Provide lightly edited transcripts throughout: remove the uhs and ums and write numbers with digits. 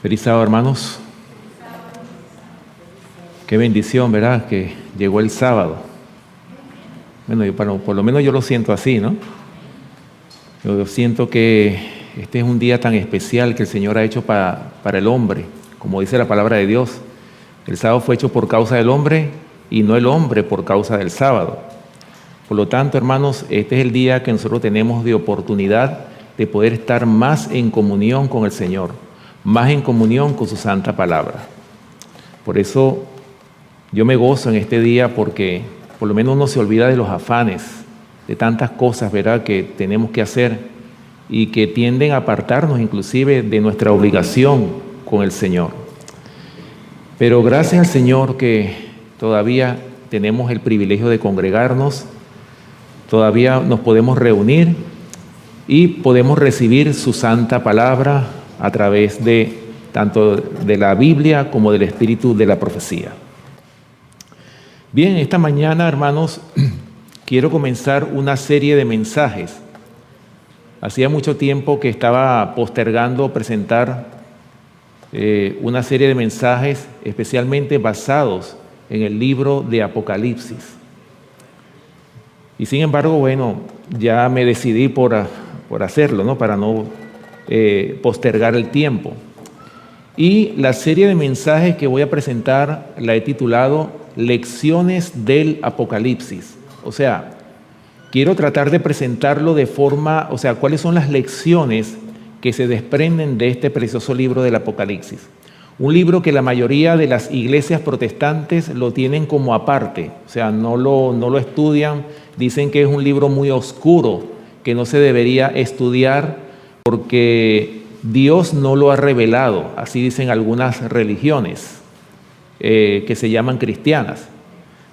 Feliz sábado, hermanos. Qué bendición, ¿verdad? Que llegó el sábado. Bueno, por lo menos yo lo siento así, ¿no? Yo siento que este es un día tan especial que el Señor ha hecho para el hombre, como dice la palabra de Dios. El sábado fue hecho por causa del hombre y no el hombre por causa del sábado. Por lo tanto, hermanos, este es el día que nosotros tenemos de oportunidad de poder estar más en comunión con el Señor, más en comunión con su santa palabra. Por eso yo me gozo en este día porque por lo menos uno se olvida de los afanes, de tantas cosas, ¿verdad?, que tenemos que hacer y que tienden a apartarnos inclusive de nuestra obligación con el Señor. Pero gracias al Señor que todavía tenemos el privilegio de congregarnos, todavía nos podemos reunir y podemos recibir su santa palabra a través de tanto de la Biblia como del espíritu de la profecía. Bien, esta mañana, hermanos, quiero comenzar una serie de mensajes. Hacía mucho tiempo que estaba postergando presentar una serie de mensajes especialmente basados en el libro de Apocalipsis. Y sin embargo, bueno, ya me decidí por hacerlo, ¿no? Para no postergar el tiempo. Y la serie de mensajes que voy a presentar la he titulado Lecciones del Apocalipsis. O sea, quiero tratar de presentarlo de forma, o sea, cuáles son las lecciones que se desprenden de este precioso libro del Apocalipsis. Un libro que la mayoría de las iglesias protestantes lo tienen como aparte, o sea, no lo estudian, dicen que es un libro muy oscuro, que no se debería estudiar porque Dios no lo ha revelado, así dicen algunas religiones que se llaman cristianas.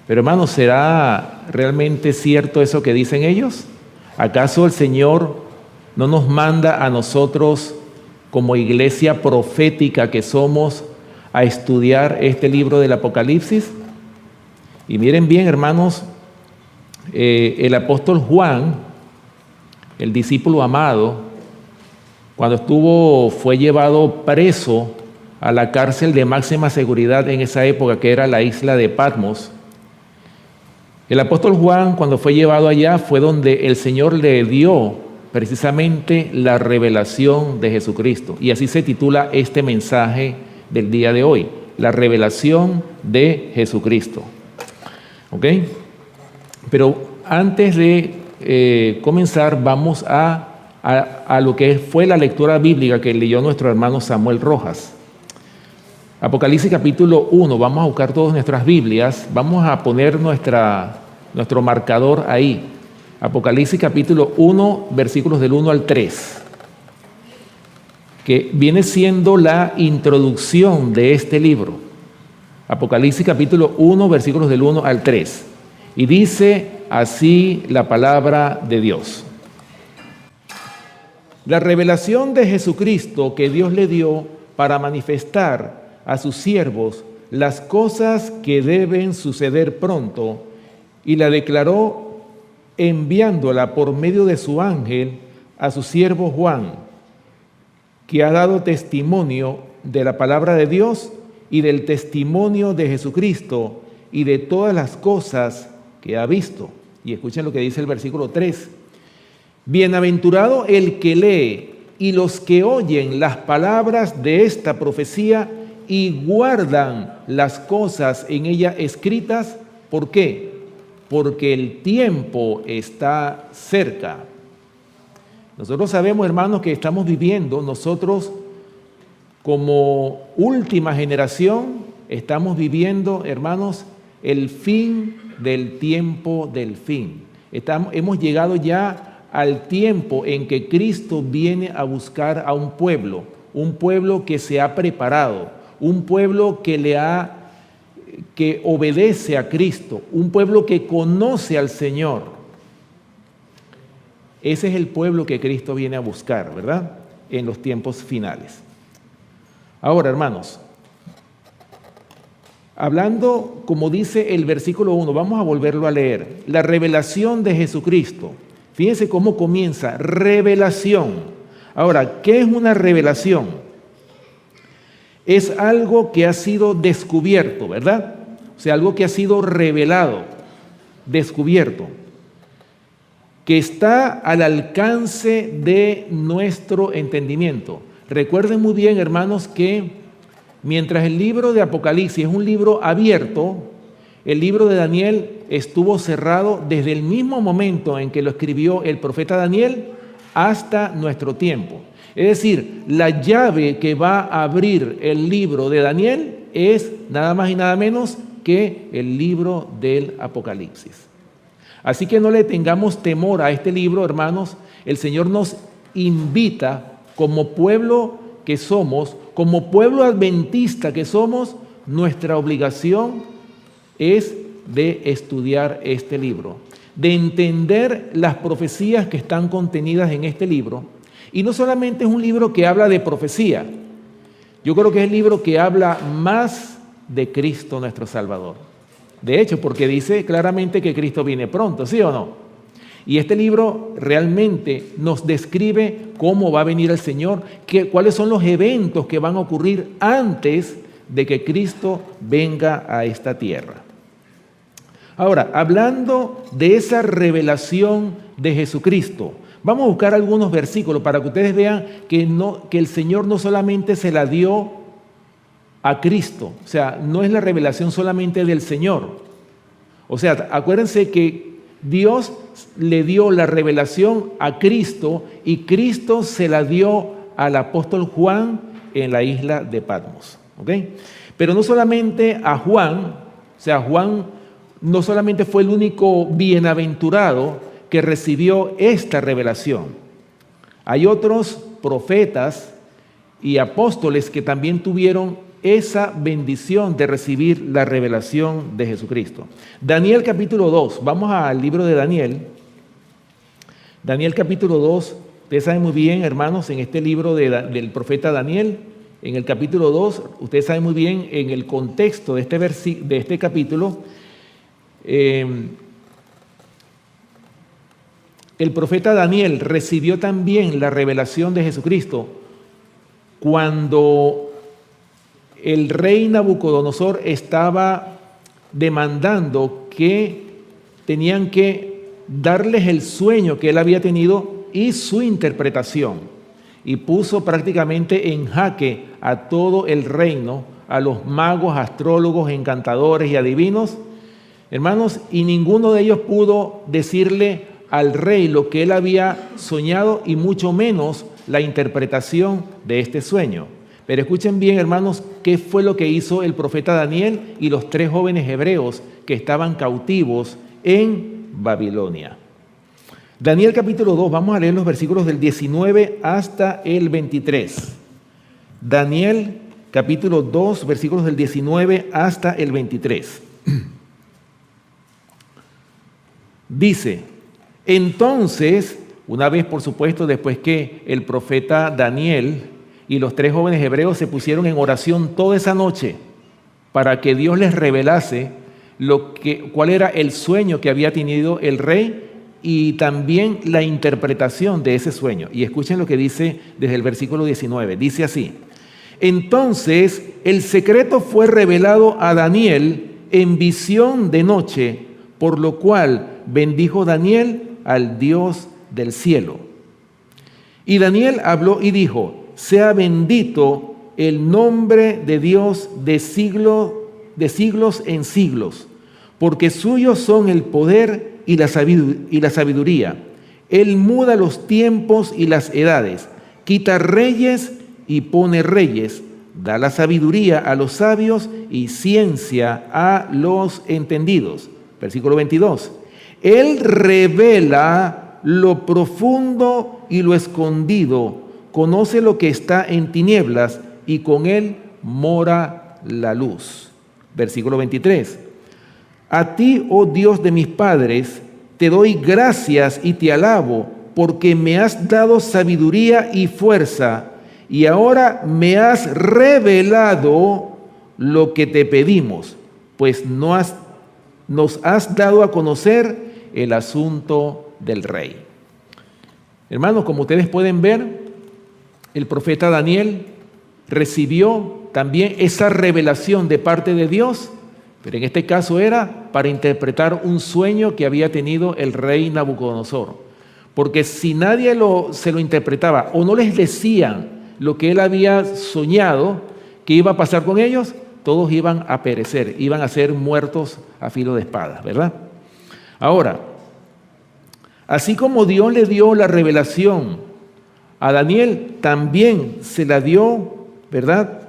Pero hermanos, ¿será realmente cierto eso que dicen ellos? ¿Acaso el Señor no nos manda a nosotros como iglesia profética que somos a estudiar este libro del Apocalipsis? Y miren bien, hermanos, el apóstol Juan, el discípulo amado, cuando fue llevado preso a la cárcel de máxima seguridad en esa época, que era la isla de Patmos, el apóstol Juan, cuando fue llevado allá, fue donde el Señor le dio precisamente la revelación de Jesucristo. Y así se titula este mensaje del día de hoy, la revelación de Jesucristo. ¿Ok? Pero antes de comenzar, vamos a lo que fue la lectura bíblica que leyó nuestro hermano Samuel Rojas. Apocalipsis capítulo 1, vamos a buscar todas nuestras Biblias, vamos a poner nuestro marcador ahí. Apocalipsis capítulo 1, versículos del 1 al 3, que viene siendo la introducción de este libro. Apocalipsis capítulo 1, versículos del 1 al 3. Y dice así la palabra de Dios. La revelación de Jesucristo que Dios le dio para manifestar a sus siervos las cosas que deben suceder pronto, y la declaró enviándola por medio de su ángel a su siervo Juan, que ha dado testimonio de la palabra de Dios y del testimonio de Jesucristo y de todas las cosas que ha visto. Y escuchen lo que dice el versículo 3. Bienaventurado el que lee y los que oyen las palabras de esta profecía y guardan las cosas en ella escritas. ¿Por qué? Porque el tiempo está cerca. Nosotros sabemos, hermanos, que estamos viviendo, nosotros como última generación, estamos viviendo, hermanos, el fin del tiempo del fin. Hemos llegado ya al tiempo en que Cristo viene a buscar a un pueblo que se ha preparado, un pueblo que obedece a Cristo, un pueblo que conoce al Señor. Ese es el pueblo que Cristo viene a buscar, ¿verdad?, en los tiempos finales. Ahora, hermanos, hablando, como dice el versículo 1, vamos a volverlo a leer. La revelación de Jesucristo. Fíjense cómo comienza, revelación. Ahora, ¿qué es una revelación? es algo que ha sido descubierto, ¿verdad? O sea, algo que ha sido revelado, descubierto, que está al alcance de nuestro entendimiento. Recuerden muy bien, hermanos, que mientras el libro de Apocalipsis es un libro abierto, el libro de Daniel estuvo cerrado desde el mismo momento en que lo escribió el profeta Daniel hasta nuestro tiempo. Es decir, la llave que va a abrir el libro de Daniel es nada más y nada menos que el libro del Apocalipsis. Así que no le tengamos temor a este libro, hermanos. El Señor nos invita como pueblo que somos, como pueblo adventista que somos, nuestra obligación es de estudiar este libro, de entender las profecías que están contenidas en este libro. Y no solamente es un libro que habla de profecía, yo creo que es el libro que habla más de Cristo nuestro Salvador. De hecho, porque dice claramente que Cristo viene pronto, ¿sí o no? Y este libro realmente nos describe cómo va a venir el Señor, cuáles son los eventos que van a ocurrir antes de que Cristo venga a esta tierra. Ahora, hablando de esa revelación de Jesucristo, vamos a buscar algunos versículos para que ustedes vean que el Señor no solamente se la dio a Cristo, o sea, no es la revelación solamente del Señor. O sea, acuérdense que Dios le dio la revelación a Cristo y Cristo se la dio al apóstol Juan en la isla de Patmos. ¿Ok? Pero no solamente a Juan, o sea, Juan no solamente fue el único bienaventurado que recibió esta revelación. Hay otros profetas y apóstoles que también tuvieron esa bendición de recibir la revelación de Jesucristo. Daniel capítulo 2, vamos al libro de Daniel. Daniel capítulo 2, ustedes saben muy bien, hermanos, en este libro del profeta Daniel, en el capítulo 2, ustedes saben muy bien en el contexto de este capítulo, el profeta Daniel recibió también la revelación de Jesucristo cuando el rey Nabucodonosor estaba demandando que tenían que darles el sueño que él había tenido y su interpretación, y puso prácticamente en jaque a todo el reino, a los magos, astrólogos, encantadores y adivinos, hermanos, y ninguno de ellos pudo decirle al rey lo que él había soñado y mucho menos la interpretación de este sueño. Pero escuchen bien, hermanos, qué fue lo que hizo el profeta Daniel y los 3 jóvenes hebreos que estaban cautivos en Babilonia. Daniel capítulo 2, vamos a leer los versículos del 19 hasta el 23. Daniel capítulo 2, versículos del 19 hasta el 23. Dice: entonces, una vez, por supuesto, después que el profeta Daniel y los 3 jóvenes hebreos se pusieron en oración toda esa noche para que Dios les revelase cuál era el sueño que había tenido el rey y también la interpretación de ese sueño. Y escuchen lo que dice desde el versículo 19. Dice así: entonces el secreto fue revelado a Daniel en visión de noche, por lo cual bendijo Daniel al Dios del cielo. Y Daniel habló y dijo: sea bendito el nombre de Dios de siglos en siglos, porque suyos son el poder y la sabiduría. Él muda los tiempos y las edades, quita reyes y pone reyes, da la sabiduría a los sabios y ciencia a los entendidos. Versículo 22. Él revela lo profundo y lo escondido, conoce lo que está en tinieblas y con él mora la luz. Versículo 23. A ti, oh Dios de mis padres, te doy gracias y te alabo, porque me has dado sabiduría y fuerza, y ahora me has revelado lo que te pedimos, pues nos has dado a conocer el asunto del rey. Hermanos, como ustedes pueden ver, el profeta Daniel recibió también esa revelación de parte de Dios, pero en este caso era para interpretar un sueño que había tenido el rey Nabucodonosor. Porque si nadie se lo interpretaba o no les decían lo que él había soñado que iba a pasar con ellos, todos iban a perecer, iban a ser muertos a filo de espada, ¿verdad? Ahora, así como Dios le dio la revelación a Daniel, también se la dio, ¿verdad?,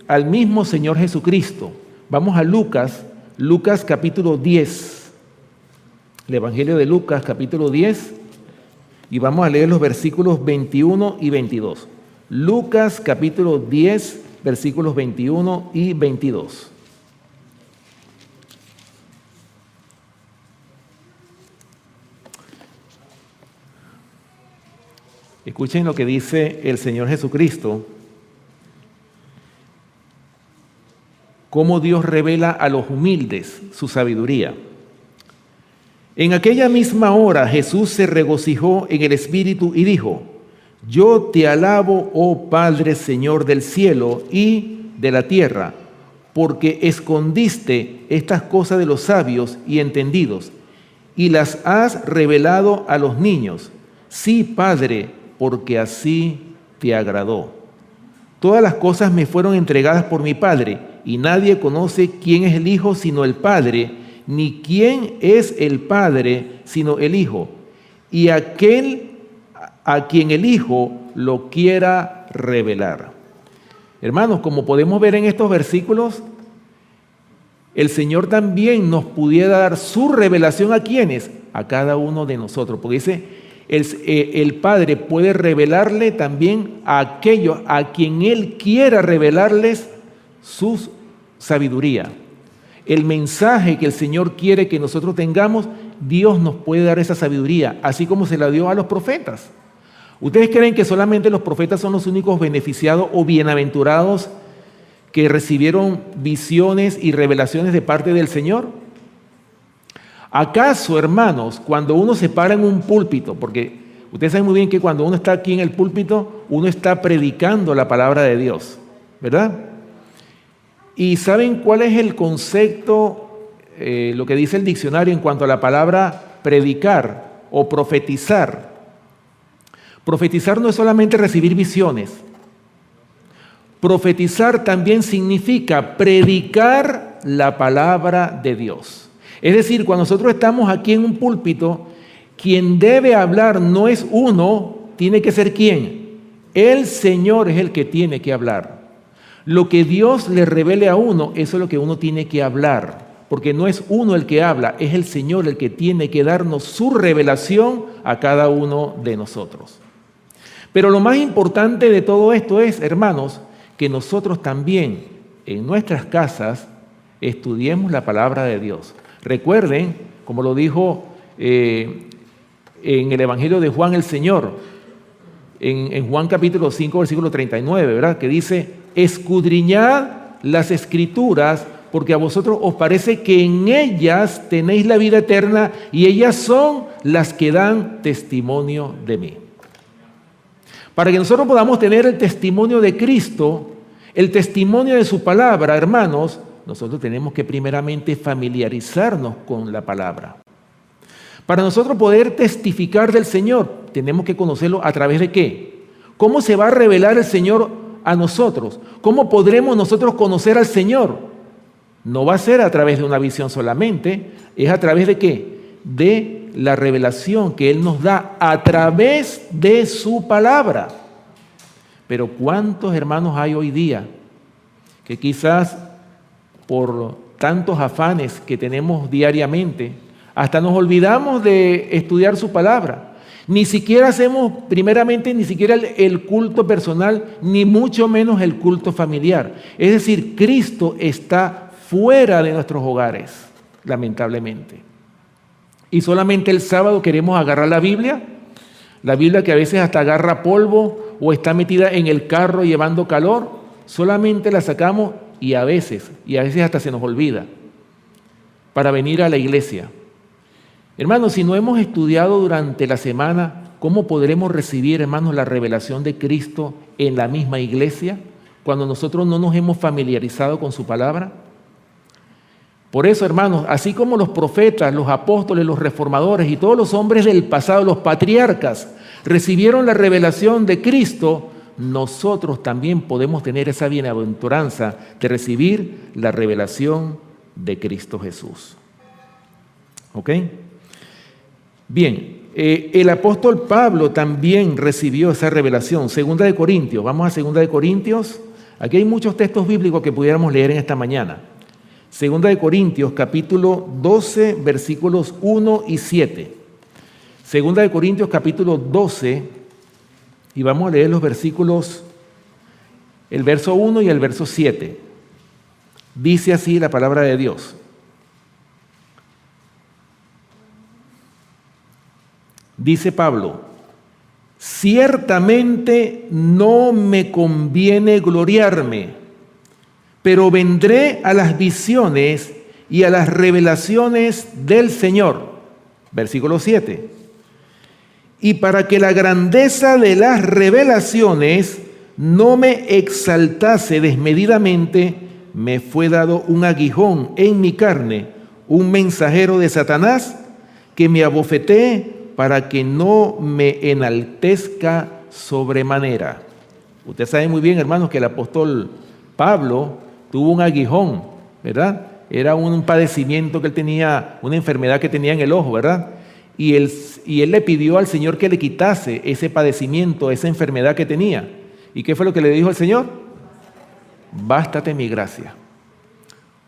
al mismo Señor Jesucristo. Vamos a Lucas capítulo 10, el Evangelio de Lucas capítulo 10, y vamos a leer los versículos 21 y 22. Lucas capítulo 10, versículos 21 y 22. Escuchen lo que dice el Señor Jesucristo, cómo Dios revela a los humildes su sabiduría. En aquella misma hora Jesús se regocijó en el Espíritu y dijo: Yo te alabo, oh Padre, Señor del cielo y de la tierra, porque escondiste estas cosas de los sabios y entendidos, y las has revelado a los niños. Sí, Padre, porque así te agradó. Todas las cosas me fueron entregadas por mi Padre, y nadie conoce quién es el Hijo sino el Padre, ni quién es el Padre sino el Hijo, y aquel a quien el Hijo lo quiera revelar. Hermanos, como podemos ver en estos versículos, el Señor también nos pudiera dar su revelación a quienes, a cada uno de nosotros, porque dice, el Padre puede revelarle también a aquellos a quien Él quiera revelarles su sabiduría. El mensaje que el Señor quiere que nosotros tengamos, Dios nos puede dar esa sabiduría, así como se la dio a los profetas. ¿Ustedes creen que solamente los profetas son los únicos beneficiados o bienaventurados que recibieron visiones y revelaciones de parte del Señor? ¿Acaso, hermanos, cuando uno se para en un púlpito, porque ustedes saben muy bien que cuando uno está aquí en el púlpito, uno está predicando la palabra de Dios, ¿verdad? ¿Y saben cuál es el concepto, lo que dice el diccionario en cuanto a la palabra predicar o profetizar? Profetizar no es solamente recibir visiones. Profetizar también significa predicar la palabra de Dios. Es decir, cuando nosotros estamos aquí en un púlpito, quien debe hablar no es uno, tiene que ser ¿quién? El Señor es el que tiene que hablar. Lo que Dios le revele a uno, eso es lo que uno tiene que hablar, porque no es uno el que habla, es el Señor el que tiene que darnos su revelación a cada uno de nosotros. Pero lo más importante de todo esto es, hermanos, que nosotros también en nuestras casas estudiemos la palabra de Dios. Recuerden, como lo dijo en el Evangelio de Juan el Señor, en Juan capítulo 5, versículo 39, ¿verdad? Que dice, escudriñad las Escrituras, porque a vosotros os parece que en ellas tenéis la vida eterna y ellas son las que dan testimonio de mí. Para que nosotros podamos tener el testimonio de Cristo, el testimonio de su palabra, hermanos, nosotros tenemos que primeramente familiarizarnos con la palabra. Para nosotros poder testificar del Señor, tenemos que conocerlo a través de ¿qué? ¿Cómo se va a revelar el Señor a nosotros? ¿Cómo podremos nosotros conocer al Señor? No va a ser a través de una visión solamente, es a través de ¿qué? De la revelación que Él nos da a través de su palabra. Pero ¿cuántos hermanos hay hoy día que quizás por tantos afanes que tenemos diariamente, hasta nos olvidamos de estudiar su palabra? Ni siquiera hacemos primeramente ni siquiera el culto personal, ni mucho menos el culto familiar. Es decir, Cristo está fuera de nuestros hogares, lamentablemente. Y solamente el sábado queremos agarrar la Biblia que a veces hasta agarra polvo o está metida en el carro llevando calor, solamente la sacamos y a veces hasta se nos olvida para venir a la iglesia. Hermanos, si no hemos estudiado durante la semana ¿cómo podremos recibir, hermanos, la revelación de Cristo en la misma iglesia cuando nosotros no nos hemos familiarizado con su palabra? Por eso, hermanos, así como los profetas, los apóstoles, los reformadores y todos los hombres del pasado, los patriarcas, recibieron la revelación de Cristo, nosotros también podemos tener esa bienaventuranza de recibir la revelación de Cristo Jesús. ¿Ok? Bien, el apóstol Pablo también recibió esa revelación. Segunda de Corintios, vamos a Segunda de Corintios. Aquí hay muchos textos bíblicos que pudiéramos leer en esta mañana. Segunda de Corintios, capítulo 12, versículos 1 y 7. Segunda de Corintios, capítulo 12, y vamos a leer los versículos, el verso 1 y el verso 7. Dice así la palabra de Dios. Dice Pablo: ciertamente no me conviene gloriarme, pero vendré a las visiones y a las revelaciones del Señor. Versículo 7. Y para que la grandeza de las revelaciones no me exaltase desmedidamente, me fue dado un aguijón en mi carne, un mensajero de Satanás, que me abofetee para que no me enaltezca sobremanera. Usted sabe muy bien, hermanos, que el apóstol Pablo tuvo un aguijón, ¿verdad? Era un padecimiento que él tenía, una enfermedad que tenía en el ojo, ¿verdad? Y él le pidió al Señor que le quitase ese padecimiento, esa enfermedad que tenía. ¿Y qué fue lo que le dijo el Señor? Bástate mi gracia.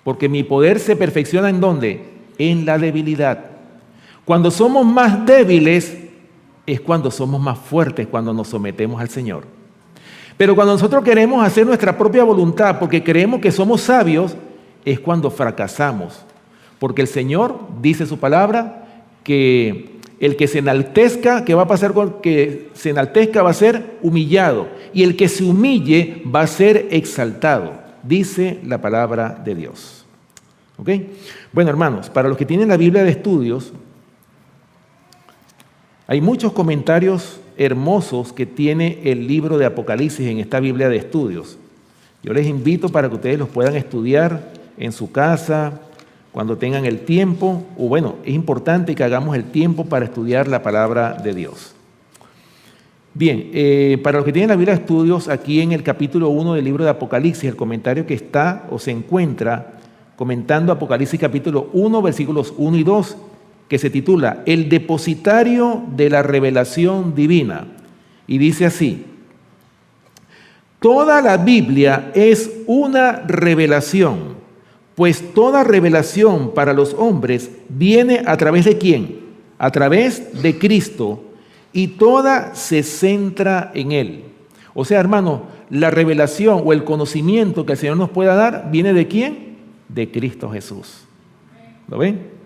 Porque mi poder se perfecciona ¿en dónde? En la debilidad. Cuando somos más débiles es cuando somos más fuertes, cuando nos sometemos al Señor. Pero cuando nosotros queremos hacer nuestra propia voluntad porque creemos que somos sabios, es cuando fracasamos. Porque el Señor dice su palabra que el que se enaltezca, ¿qué va a pasar con el que se enaltezca? Va a ser humillado. Y el que se humille va a ser exaltado. Dice la palabra de Dios. ¿Ok? Bueno, hermanos, para los que tienen la Biblia de estudios, hay muchos comentarios hermosos que tiene el libro de Apocalipsis en esta Biblia de estudios. Yo les invito para que ustedes los puedan estudiar en su casa, cuando tengan el tiempo, o bueno, es importante que hagamos el tiempo para estudiar la palabra de Dios. Bien, para los que tienen la Biblia de estudios, aquí en el capítulo 1 del libro de Apocalipsis, el comentario que está o se encuentra comentando Apocalipsis capítulo 1, versículos 1 y 2, que se titula El depositario de la revelación divina. Y dice así: toda la Biblia es una revelación, pues toda revelación para los hombres viene a través de ¿quién? A través de Cristo, y toda se centra en Él. O sea, hermano, la revelación o el conocimiento que el Señor nos pueda dar, ¿viene de quién? De Cristo Jesús. ¿Lo ven?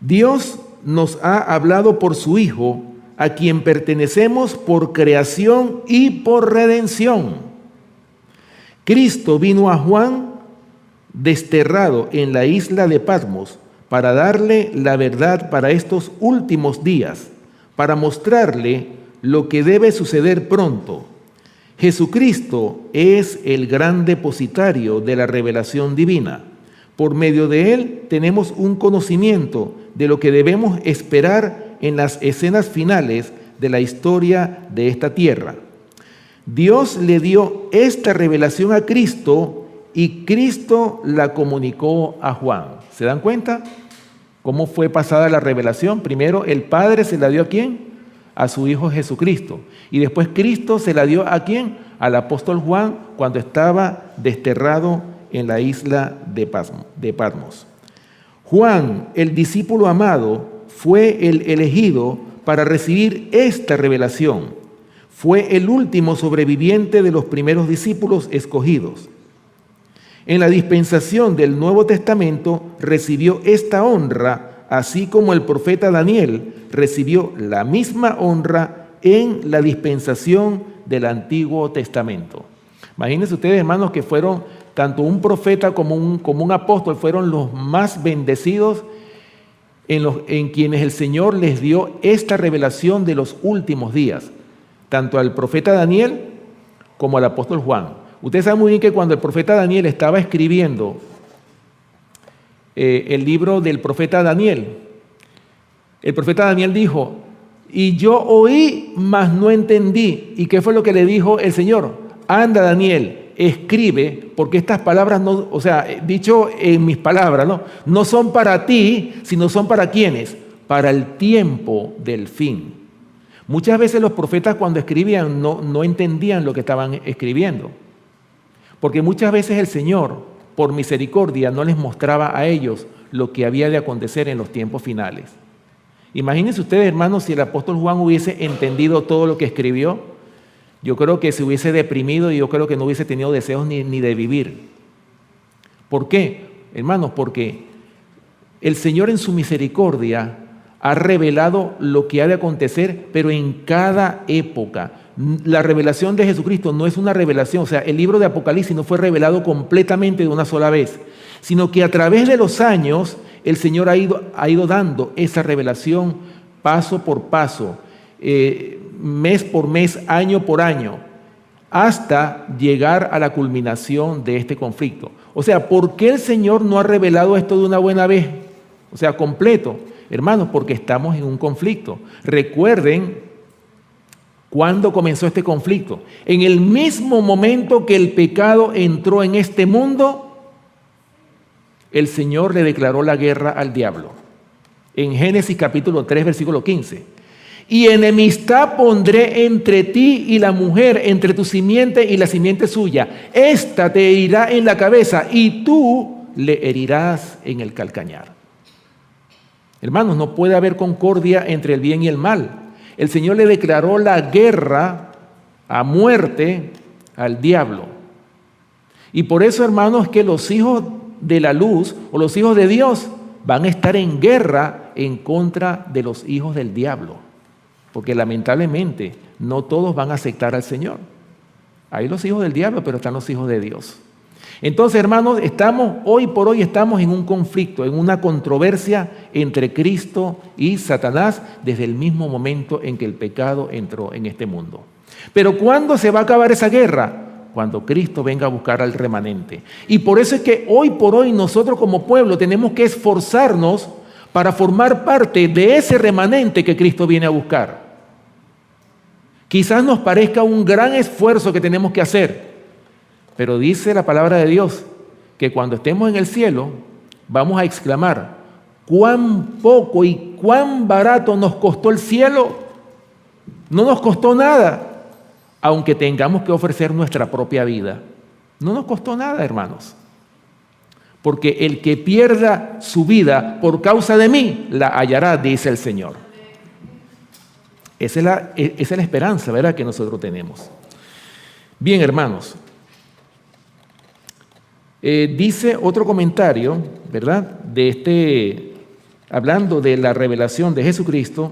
Dios nos ha hablado por su Hijo, a quien pertenecemos por creación y por redención. Cristo vino a Juan desterrado en la isla de Patmos para darle la verdad para estos últimos días, para mostrarle lo que debe suceder pronto. Jesucristo es el gran depositario de la revelación divina. Por medio de Él tenemos un conocimiento de lo que debemos esperar en las escenas finales de la historia de esta tierra. Dios le dio esta revelación a Cristo y Cristo la comunicó a Juan. ¿Se dan cuenta cómo fue pasada la revelación? Primero el Padre se la dio ¿a quién? A su Hijo Jesucristo. Y después Cristo se la dio ¿a quién? Al apóstol Juan cuando estaba desterrado en la isla de Patmos. Juan, el discípulo amado, fue el elegido para recibir esta revelación. Fue el último sobreviviente de los primeros discípulos escogidos. En la dispensación del Nuevo Testamento recibió esta honra, así como el profeta Daniel recibió la misma honra en la dispensación del Antiguo Testamento. Imagínense ustedes, hermanos, que fueron tanto un profeta como un apóstol, fueron los más bendecidos en quienes el Señor les dio esta revelación de los últimos días, tanto al profeta Daniel como al apóstol Juan. Ustedes saben muy bien que cuando el profeta Daniel estaba escribiendo el libro del profeta Daniel, el profeta Daniel dijo: y yo oí, mas no entendí. ¿Y qué fue lo que le dijo el Señor? Anda, Daniel, escribe, porque estas palabras no, o sea, dicho en mis palabras, no son para ti, sino son para ¿quiénes? Para el tiempo del fin. Muchas veces los profetas cuando escribían no entendían lo que estaban escribiendo, porque muchas veces el Señor, por misericordia, no les mostraba a ellos lo que había de acontecer en los tiempos finales. Imagínense ustedes, hermanos, si el apóstol Juan hubiese entendido todo lo que escribió, yo creo que se hubiese deprimido y yo creo que no hubiese tenido deseos ni de vivir. ¿Por qué, hermanos? Porque el Señor en su misericordia ha revelado lo que ha de acontecer, pero en cada época. La revelación de Jesucristo no es una revelación, o sea, el libro de Apocalipsis no fue revelado completamente de una sola vez, sino que a través de los años el Señor ha ido dando esa revelación paso por paso, mes por mes, año por año, hasta llegar a la culminación de este conflicto. O sea, ¿por qué el Señor no ha revelado esto de una buena vez? O sea, completo. Hermanos, porque estamos en un conflicto. Recuerden cuándo comenzó este conflicto. En el mismo momento que el pecado entró en este mundo, el Señor le declaró la guerra al diablo. En Génesis capítulo 3, versículo 15. Y enemistad pondré entre ti y la mujer, entre tu simiente y la simiente suya. Esta te herirá en la cabeza y tú le herirás en el calcañar. Hermanos, no puede haber concordia entre el bien y el mal. El Señor le declaró la guerra a muerte al diablo. Y por eso, hermanos, que los hijos de la luz o los hijos de Dios van a estar en guerra en contra de los hijos del diablo, porque lamentablemente no todos van a aceptar al Señor. Hay los hijos del diablo, pero están los hijos de Dios. Entonces, hermanos, hoy por hoy estamos en un conflicto, en una controversia entre Cristo y Satanás desde el mismo momento en que el pecado entró en este mundo. Pero ¿cuándo se va a acabar esa guerra? Cuando Cristo venga a buscar al remanente. Y por eso es que hoy por hoy nosotros como pueblo tenemos que esforzarnos para formar parte de ese remanente que Cristo viene a buscar. Quizás nos parezca un gran esfuerzo que tenemos que hacer, pero dice la palabra de Dios que cuando estemos en el cielo vamos a exclamar: cuán poco y cuán barato nos costó el cielo. No nos costó nada. Aunque tengamos que ofrecer nuestra propia vida. No nos costó nada, hermanos. Porque el que pierda su vida por causa de mí, la hallará, dice el Señor. Esa es la esperanza, ¿verdad?, que nosotros tenemos. Bien, hermanos. Dice otro comentario, ¿verdad?, hablando de la revelación de Jesucristo,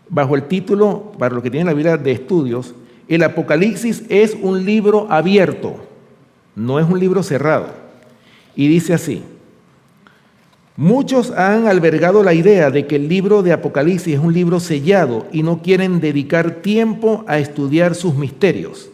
bajo el título, para los que tienen la Biblia de estudios, el Apocalipsis es un libro abierto, no es un libro cerrado. Y dice así: muchos han albergado la idea de que el libro de Apocalipsis es un libro sellado y no quieren dedicar tiempo a estudiar sus misterios.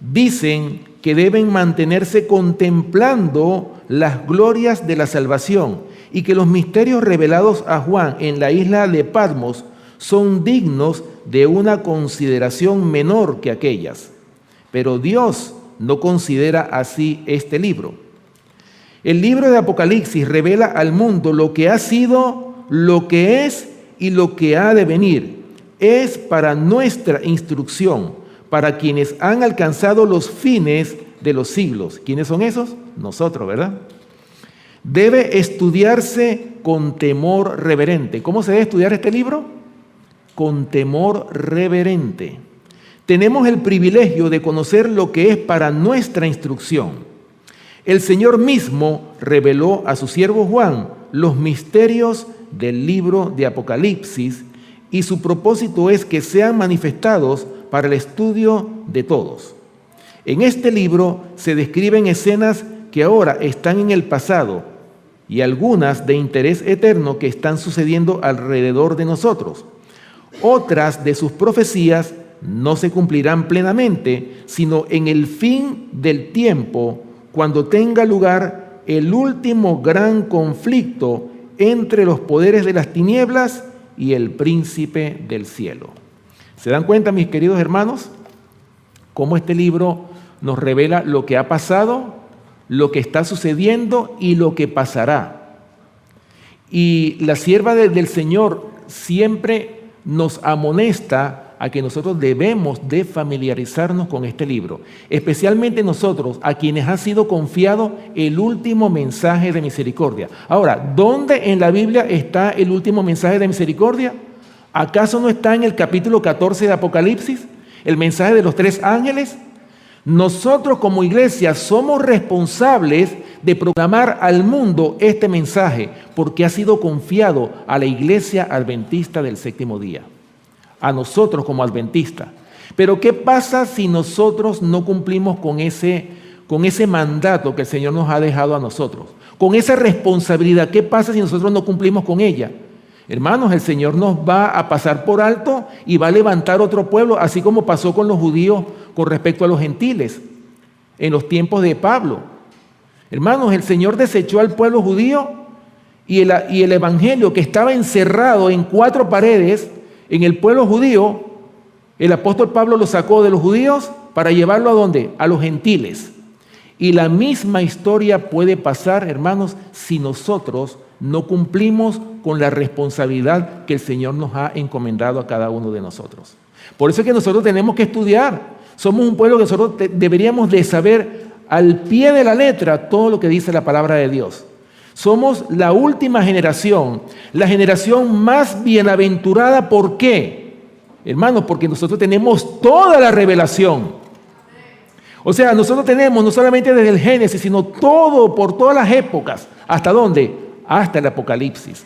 Dicen que deben mantenerse contemplando las glorias de la salvación y que los misterios revelados a Juan en la isla de Patmos son dignos de una consideración menor que aquellas. Pero Dios no considera así este libro. El libro de Apocalipsis revela al mundo lo que ha sido, lo que es y lo que ha de venir. Es para nuestra instrucción, para quienes han alcanzado los fines de los siglos. ¿Quiénes son esos? Nosotros, ¿verdad? Debe estudiarse con temor reverente. ¿Cómo se debe estudiar este libro? Con temor reverente. Tenemos el privilegio de conocer lo que es para nuestra instrucción. El Señor mismo reveló a su siervo Juan los misterios del libro de Apocalipsis y su propósito es que sean manifestados para el estudio de todos. En este libro se describen escenas que ahora están en el pasado, y algunas de interés eterno que están sucediendo alrededor de nosotros. Otras de sus profecías no se cumplirán plenamente, sino en el fin del tiempo, cuando tenga lugar el último gran conflicto entre los poderes de las tinieblas y el príncipe del cielo. ¿Se dan cuenta, mis queridos hermanos, cómo este libro nos revela lo que ha pasado, lo que está sucediendo y lo que pasará? Y la sierva del Señor siempre nos amonesta a que nosotros debemos de familiarizarnos con este libro, especialmente nosotros, a quienes ha sido confiado el último mensaje de misericordia. Ahora, ¿dónde en la Biblia está el último mensaje de misericordia? ¿Acaso no está en el capítulo 14 de Apocalipsis, el mensaje de los 3 ángeles? Nosotros como iglesia somos responsables de proclamar al mundo este mensaje, porque ha sido confiado a la iglesia adventista del séptimo día, a nosotros como adventistas. Pero ¿qué pasa si nosotros no cumplimos con ese mandato que el Señor nos ha dejado a nosotros? Con esa responsabilidad, ¿qué pasa si nosotros no cumplimos con ella? Hermanos, el Señor nos va a pasar por alto y va a levantar otro pueblo, así como pasó con los judíos con respecto a los gentiles en los tiempos de Pablo. Hermanos, el Señor desechó al pueblo judío y el evangelio que estaba encerrado en 4 paredes en el pueblo judío, el apóstol Pablo lo sacó de los judíos para llevarlo ¿a dónde? A los gentiles. Y la misma historia puede pasar, hermanos, si nosotros no cumplimos con la responsabilidad que el Señor nos ha encomendado a cada uno de nosotros. Por eso es que nosotros tenemos que estudiar. Somos un pueblo que nosotros deberíamos de saber al pie de la letra todo lo que dice la palabra de Dios. Somos la última generación, la generación más bienaventurada. ¿Por qué? Hermanos, porque nosotros tenemos toda la revelación. O sea, nosotros tenemos no solamente desde el Génesis, sino todo, por todas las épocas. ¿Hasta dónde? Hasta el Apocalipsis.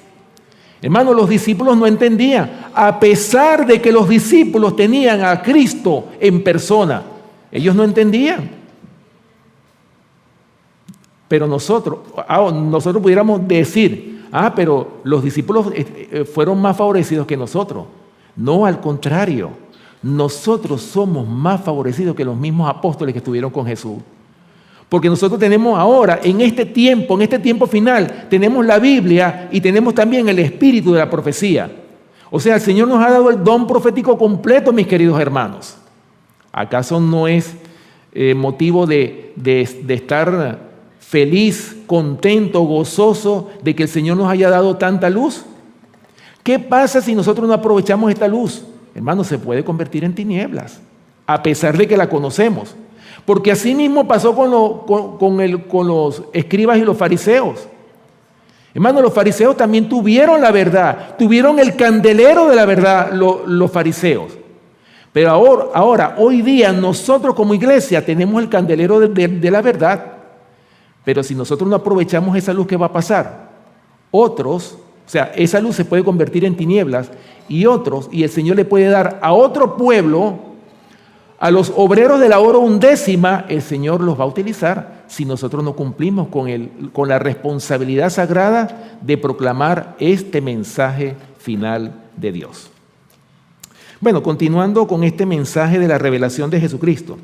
Hermanos, los discípulos no entendían, a pesar de que los discípulos tenían a Cristo en persona, ellos no entendían. Pero nosotros pudiéramos decir, pero los discípulos fueron más favorecidos que nosotros. No, al contrario, nosotros somos más favorecidos que los mismos apóstoles que estuvieron con Jesús. Porque nosotros tenemos ahora, en este tiempo final, tenemos la Biblia y tenemos también el espíritu de la profecía. O sea, el Señor nos ha dado el don profético completo, mis queridos hermanos. ¿Acaso no es motivo de estar feliz, contento, gozoso de que el Señor nos haya dado tanta luz? ¿Qué pasa si nosotros no aprovechamos esta luz? Hermanos, se puede convertir en tinieblas, a pesar de que la conocemos. Porque así mismo pasó con los escribas y los fariseos. Hermanos, los fariseos también tuvieron la verdad, tuvieron el candelero de la verdad, los fariseos. Pero ahora, hoy día, nosotros como iglesia tenemos el candelero de la verdad. Pero si nosotros no aprovechamos esa luz, ¿qué va a pasar? Esa luz se puede convertir en tinieblas y el Señor le puede dar a otro pueblo, a los obreros de la hora 1/10, el Señor los va a utilizar si nosotros no cumplimos con la responsabilidad sagrada de proclamar este mensaje final de Dios. Bueno, continuando con este mensaje de la revelación de Jesucristo.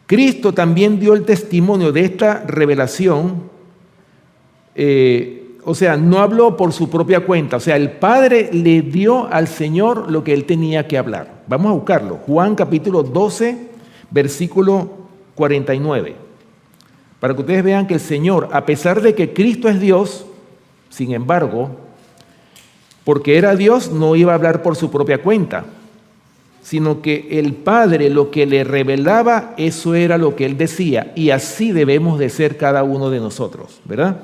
Cristo también dio el testimonio de esta revelación, no habló por su propia cuenta, el Padre le dio al Señor lo que Él tenía que hablar. Vamos a buscarlo, Juan capítulo 12, versículo 49. Para que ustedes vean que el Señor, a pesar de que Cristo es Dios, sin embargo, porque era Dios, no iba a hablar por su propia cuenta, sino que el Padre lo que le revelaba, eso era lo que Él decía, y así debemos de ser cada uno de nosotros, ¿verdad?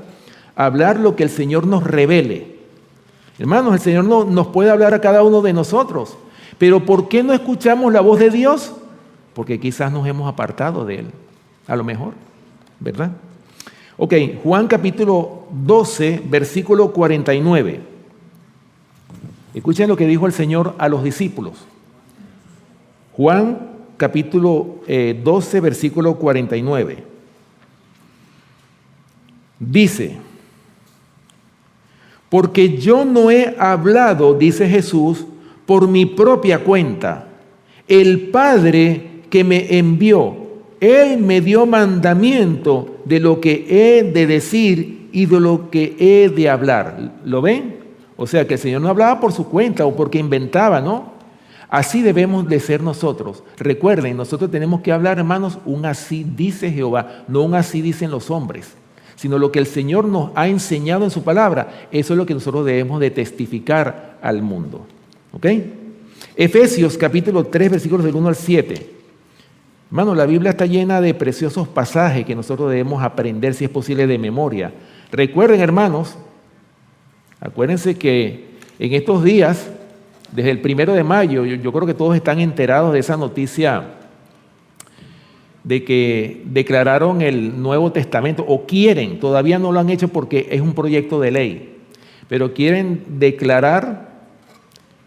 Hablar lo que el Señor nos revele. Hermanos, el Señor nos puede hablar a cada uno de nosotros, pero ¿por qué no escuchamos la voz de Dios? Porque quizás nos hemos apartado de Él, a lo mejor, ¿verdad? Ok, Juan capítulo 12, versículo 49. Escuchen lo que dijo el Señor a los discípulos. Juan capítulo 12, versículo 49. Dice: porque yo no he hablado, dice Jesús, por mi propia cuenta. El Padre que me envió, Él me dio mandamiento de lo que he de decir y de lo que he de hablar. ¿Lo ven? O sea, que el Señor no hablaba por su cuenta o porque inventaba, ¿no? Así debemos de ser nosotros. Recuerden, nosotros tenemos que hablar, hermanos, un así dice Jehová, no un así dicen los hombres, sino lo que el Señor nos ha enseñado en su palabra. Eso es lo que nosotros debemos de testificar al mundo. ¿Ok? Efesios capítulo 3, versículos del 1 al 7. Hermano, la Biblia está llena de preciosos pasajes que nosotros debemos aprender, si es posible, de memoria. Recuerden, hermanos, acuérdense que en estos días, desde el 1 de mayo, yo creo que todos están enterados de esa noticia de que declararon el Nuevo Testamento, o quieren, todavía no lo han hecho porque es un proyecto de ley, pero quieren declarar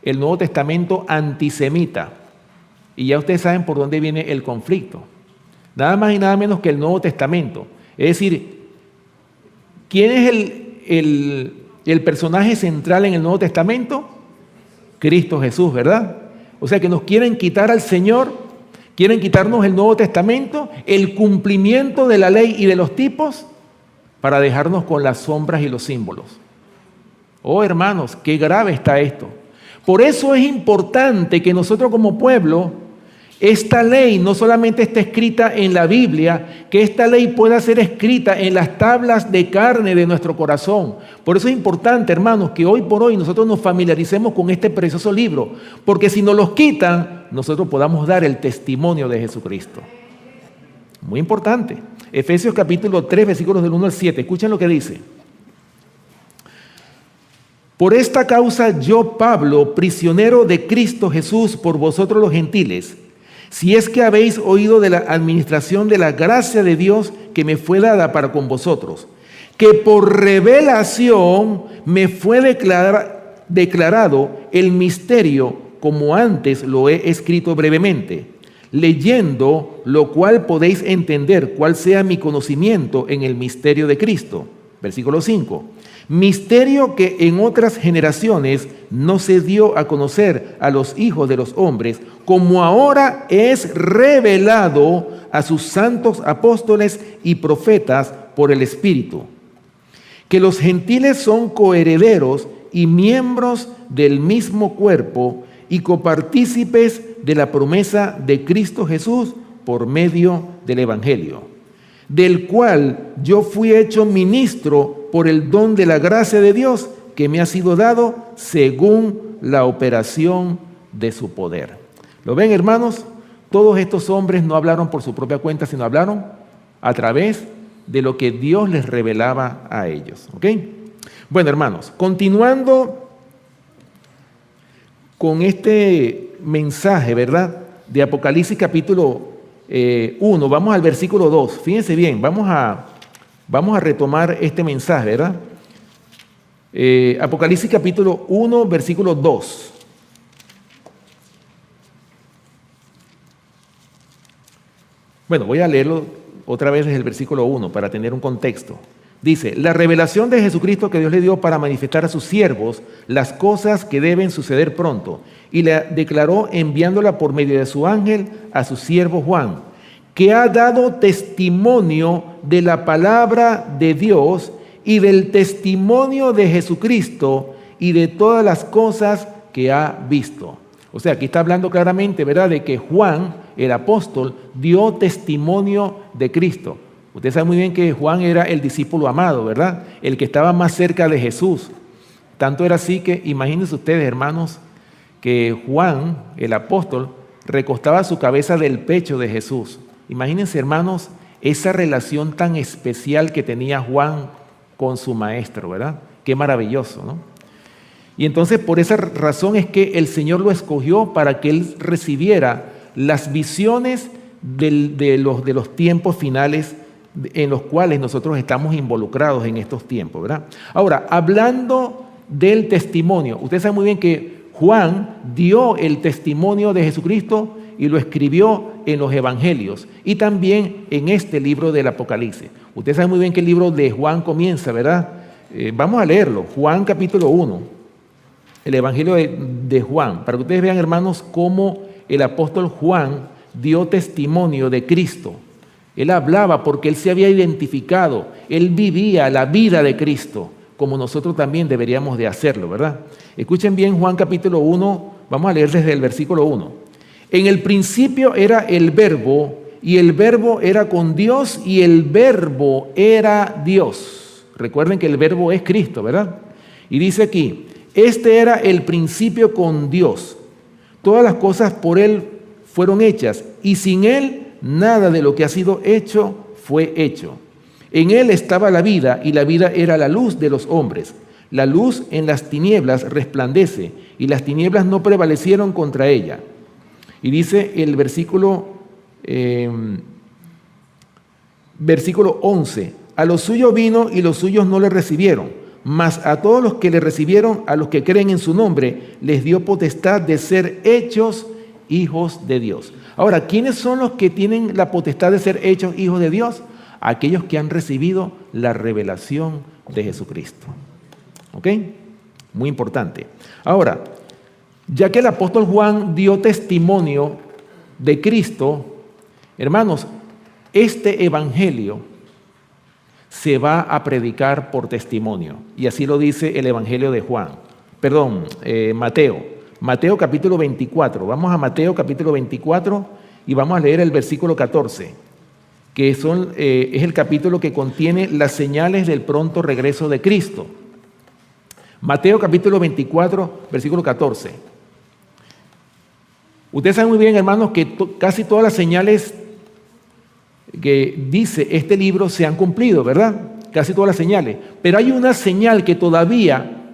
el Nuevo Testamento antisemita. Y ya ustedes saben por dónde viene el conflicto. Nada más y nada menos que el Nuevo Testamento. Es decir, ¿quién es el personaje central en el Nuevo Testamento? Cristo Jesús, ¿verdad? O sea que nos quieren quitar al Señor, quieren quitarnos el Nuevo Testamento, el cumplimiento de la ley y de los tipos, para dejarnos con las sombras y los símbolos. Oh, hermanos, qué grave está esto. Por eso es importante que nosotros como pueblo, esta ley no solamente esté escrita en la Biblia, que esta ley pueda ser escrita en las tablas de carne de nuestro corazón. Por eso es importante, hermanos, que hoy por hoy nosotros nos familiaricemos con este precioso libro, porque si nos los quitan, nosotros podamos dar el testimonio de Jesucristo. Muy importante. Efesios capítulo 3, versículos del 1 al 7. Escuchen lo que dice. Por esta causa yo, Pablo, prisionero de Cristo Jesús por vosotros los gentiles, si es que habéis oído de la administración de la gracia de Dios que me fue dada para con vosotros, que por revelación me fue declarado el misterio, como antes lo he escrito brevemente, leyendo lo cual podéis entender cuál sea mi conocimiento en el misterio de Cristo. Versículo 5. Misterio que en otras generaciones no se dio a conocer a los hijos de los hombres, como ahora es revelado a sus santos apóstoles y profetas por el Espíritu. Que los gentiles son coherederos y miembros del mismo cuerpo y copartícipes de la promesa de Cristo Jesús por medio del Evangelio, del cual yo fui hecho ministro por el don de la gracia de Dios que me ha sido dado según la operación de su poder. ¿Lo ven, hermanos? Todos estos hombres no hablaron por su propia cuenta, sino hablaron a través de lo que Dios les revelaba a ellos. ¿Ok? Bueno, hermanos, continuando con este mensaje, ¿verdad?, de Apocalipsis capítulo 1, vamos al versículo 2. Fíjense bien, vamos a retomar este mensaje, ¿verdad? Apocalipsis capítulo 1, versículo 2. Bueno, voy a leerlo otra vez desde el versículo 1 para tener un contexto. Dice, la revelación de Jesucristo que Dios le dio para manifestar a sus siervos las cosas que deben suceder pronto, y la declaró enviándola por medio de su ángel a su siervo Juan, que ha dado testimonio de la palabra de Dios y del testimonio de Jesucristo y de todas las cosas que ha visto. O sea, aquí está hablando claramente, ¿verdad?, de que Juan, el apóstol, dio testimonio de Cristo. Usted sabe muy bien que Juan era el discípulo amado, ¿verdad?, el que estaba más cerca de Jesús. Tanto era así que, imagínense ustedes, hermanos, que Juan, el apóstol, recostaba su cabeza del pecho de Jesús. Imagínense, hermanos, esa relación tan especial que tenía Juan con su maestro, ¿verdad? Qué maravilloso, ¿no? Y entonces, por esa razón es que el Señor lo escogió para que él recibiera las visiones de los tiempos finales en los cuales nosotros estamos involucrados en estos tiempos, ¿verdad? Ahora, hablando del testimonio, usted sabe muy bien que Juan dio el testimonio de Jesucristo y lo escribió en los evangelios y también en este libro del Apocalipsis. Usted sabe muy bien que el libro de Juan comienza, ¿verdad?, Vamos a leerlo, Juan capítulo 1, el Evangelio de Juan, para que ustedes vean, hermanos, cómo el apóstol Juan dio testimonio de Cristo. Él hablaba porque él se había identificado, él vivía la vida de Cristo, como nosotros también deberíamos de hacerlo, ¿verdad? Escuchen bien Juan capítulo 1, vamos a leer desde el versículo 1. En el principio era el Verbo, y el Verbo era con Dios, y el Verbo era Dios. Recuerden que el Verbo es Cristo, ¿verdad? Y dice aquí, este era el principio con Dios. Todas las cosas por Él fueron hechas, y sin Él nada de lo que ha sido hecho fue hecho. En Él estaba la vida, y la vida era la luz de los hombres. La luz en las tinieblas resplandece, y las tinieblas no prevalecieron contra ella. Y dice el versículo 11, a los suyos vino y los suyos no le recibieron, mas a todos los que le recibieron, a los que creen en su nombre, les dio potestad de ser hechos hijos de Dios. Ahora, ¿quiénes son los que tienen la potestad de ser hechos hijos de Dios? Aquellos que han recibido la revelación de Jesucristo. ¿Ok? Muy importante. Ahora, ya que el apóstol Juan dio testimonio de Cristo, hermanos, este evangelio se va a predicar por testimonio. Y así lo dice el evangelio de Mateo. Mateo capítulo 24. Vamos a Mateo capítulo 24 y vamos a leer el versículo 14, que es el capítulo que contiene las señales del pronto regreso de Cristo. Mateo capítulo 24, versículo 14. Ustedes saben muy bien, hermanos, que casi todas las señales que dice este libro se han cumplido, ¿verdad? Casi todas las señales. Pero hay una señal que todavía,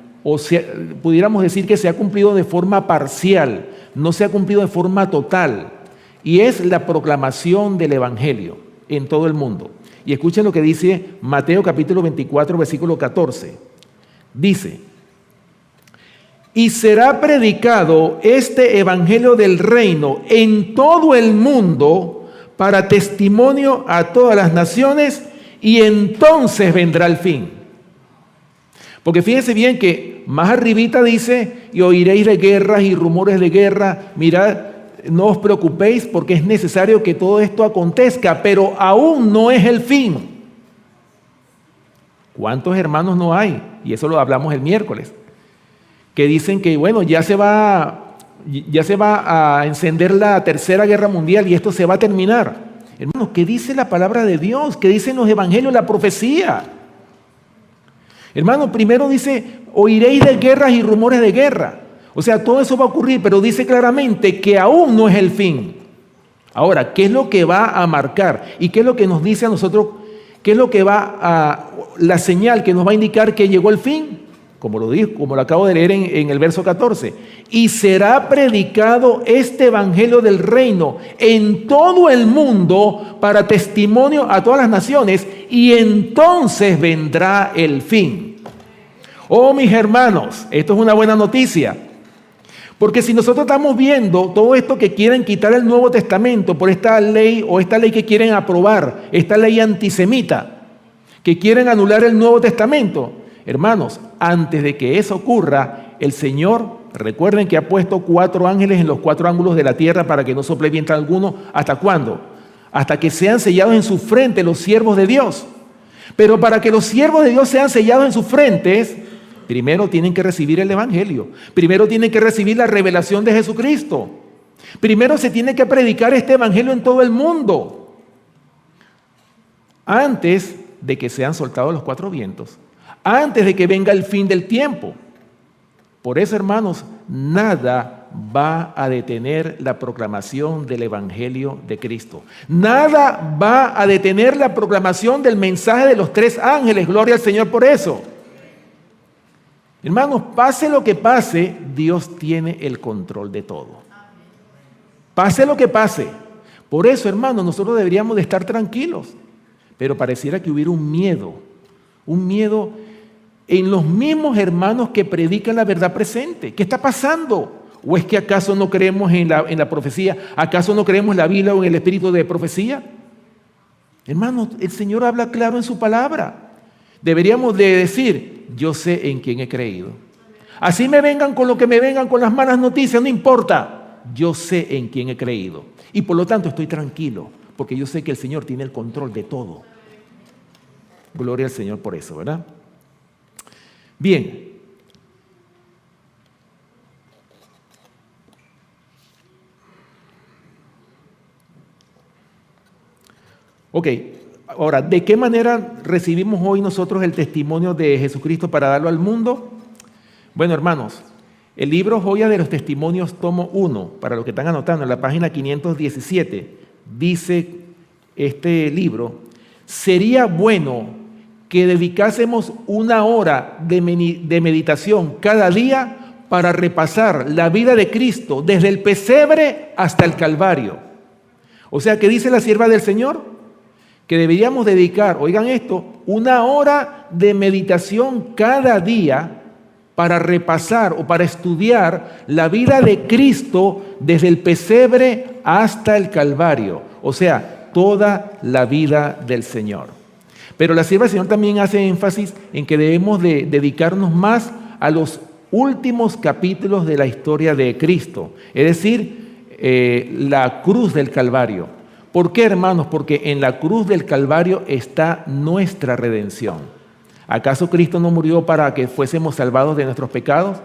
pudiéramos decir que se ha cumplido de forma parcial, no se ha cumplido de forma total, y es la proclamación del Evangelio en todo el mundo. Y escuchen lo que dice Mateo capítulo 24, versículo 14. Dice, y será predicado este Evangelio del reino en todo el mundo para testimonio a todas las naciones, y entonces vendrá el fin. Porque fíjense bien que más arribita dice, y oiréis de guerras y rumores de guerra. Mirad, no os preocupéis porque es necesario que todo esto acontezca, pero aún no es el fin. ¿Cuántos hermanos no hay? Y eso lo hablamos el miércoles. Que dicen que, bueno, ya se va a encender la Tercera Guerra Mundial y esto se va a terminar. Hermanos, ¿qué dice la palabra de Dios? ¿Qué dicen los evangelios, la profecía? Hermano, primero dice, oiréis de guerras y rumores de guerra. O sea, todo eso va a ocurrir, pero dice claramente que aún no es el fin. Ahora, ¿qué es lo que va a marcar? ¿Y qué es lo que nos dice a nosotros? ¿Qué es lo que la señal que nos va a indicar que llegó el fin? Como lo acabo de leer en el verso 14. Y será predicado este evangelio del reino en todo el mundo para testimonio a todas las naciones, y entonces vendrá el fin. Oh, mis hermanos, esto es una buena noticia. Porque si nosotros estamos viendo todo esto que quieren quitar el Nuevo Testamento por esta ley, o esta ley que quieren aprobar, esta ley antisemita, que quieren anular el Nuevo Testamento, hermanos, antes de que eso ocurra, el Señor, recuerden que ha puesto 4 ángeles en los 4 ángulos de la tierra para que no sople viento alguno. ¿Hasta cuándo? Hasta que sean sellados en su frente los siervos de Dios. Pero para que los siervos de Dios sean sellados en sus frentes, primero tienen que recibir el Evangelio. Primero tienen que recibir la revelación de Jesucristo. Primero se tiene que predicar este Evangelio en todo el mundo, antes de que sean soltados los 4 vientos, antes de que venga el fin del tiempo. Por eso, hermanos, nada va a detener la proclamación del Evangelio de Cristo. Nada va a detener la proclamación del mensaje de los 3 ángeles. Gloria al Señor por eso. Hermanos, pase lo que pase, Dios tiene el control de todo. Pase lo que pase. Por eso, hermanos, nosotros deberíamos de estar tranquilos. Pero pareciera que hubiera un miedo en los mismos hermanos que predican la verdad presente. ¿Qué está pasando? ¿O es que acaso no creemos en la profecía? ¿Acaso no creemos en la Biblia o en el espíritu de profecía? Hermanos, el Señor habla claro en su palabra. Deberíamos de decir, yo sé en quién he creído. Así me vengan con lo que me vengan, con las malas noticias, no importa. Yo sé en quién he creído. Y por lo tanto estoy tranquilo, porque yo sé que el Señor tiene el control de todo. Gloria al Señor por eso, ¿verdad? Bien. Ok, ahora, ¿de qué manera recibimos hoy nosotros el testimonio de Jesucristo para darlo al mundo? Bueno, hermanos, el libro Joya de los Testimonios, tomo 1, para los que están anotando, en la página 517, dice este libro: sería bueno que dedicásemos 1 hora de meditación cada día para repasar la vida de Cristo desde el pesebre hasta el Calvario. O sea, ¿qué dice la sierva del Señor? Que deberíamos dedicar, oigan esto, 1 hora de meditación cada día para repasar o para estudiar la vida de Cristo desde el pesebre hasta el Calvario. O sea, toda la vida del Señor. Pero la sierva del Señor también hace énfasis en que debemos de dedicarnos más a los últimos capítulos de la historia de Cristo, es decir, la cruz del Calvario. ¿Por qué, hermanos? Porque en la cruz del Calvario está nuestra redención. ¿Acaso Cristo no murió para que fuésemos salvados de nuestros pecados?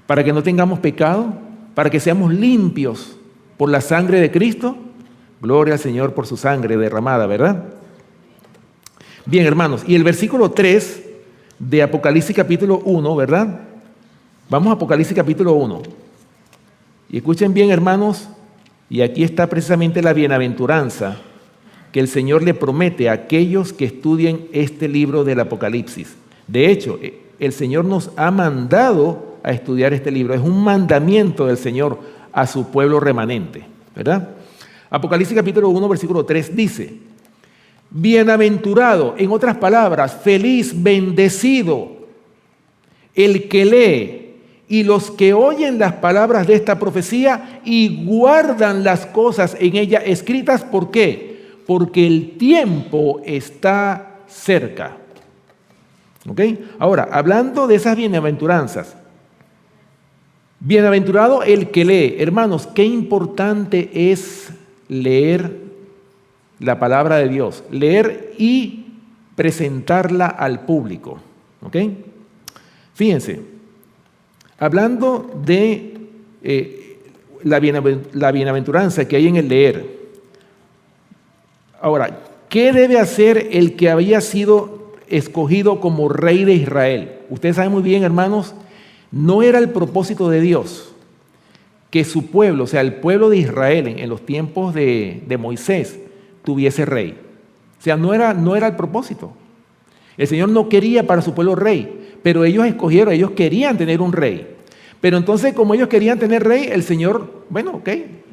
¿Para que no tengamos pecado? ¿Para que seamos limpios por la sangre de Cristo? Gloria al Señor por su sangre derramada, ¿verdad? Bien, hermanos, y el versículo 3 de Apocalipsis capítulo 1, ¿verdad? Vamos a Apocalipsis capítulo 1. Y escuchen bien, hermanos, y aquí está precisamente la bienaventuranza que el Señor le promete a aquellos que estudien este libro del Apocalipsis. De hecho, el Señor nos ha mandado a estudiar este libro. Es un mandamiento del Señor a su pueblo remanente, ¿verdad? Apocalipsis capítulo 1, versículo 3 dice: bienaventurado, en otras palabras, feliz, bendecido, el que lee y los que oyen las palabras de esta profecía y guardan las cosas en ella escritas. ¿Por qué? Porque el tiempo está cerca. ¿Ok? Ahora, hablando de esas bienaventuranzas, bienaventurado el que lee. Hermanos, qué importante es leer la palabra de Dios, leer y presentarla al público. ¿Ok? Fíjense, hablando de la bienaventuranza que hay en el leer. Ahora, ¿qué debe hacer el que había sido escogido como rey de Israel? Ustedes saben muy bien, hermanos, no era el propósito de Dios que su pueblo, o sea, el pueblo de Israel en los tiempos de Moisés, tuviese rey. O sea, no era el propósito. El Señor no quería para su pueblo rey, pero ellos escogieron, ellos querían tener un rey. Pero entonces, como ellos querían tener rey, el Señor,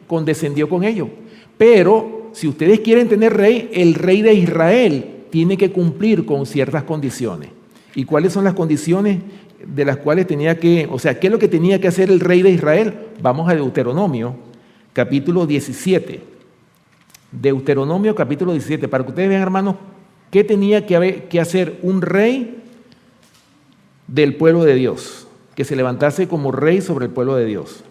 condescendió con ellos. Pero si ustedes quieren tener rey, el rey de Israel tiene que cumplir con ciertas condiciones. ¿Y cuáles son las condiciones de las cuales qué es lo que tenía que hacer el rey de Israel? Vamos a Deuteronomio, capítulo 17. Deuteronomio, capítulo 17, para que ustedes vean, hermanos, qué tenía que hacer un rey del pueblo de Dios, que se levantase como rey sobre el pueblo de Dios.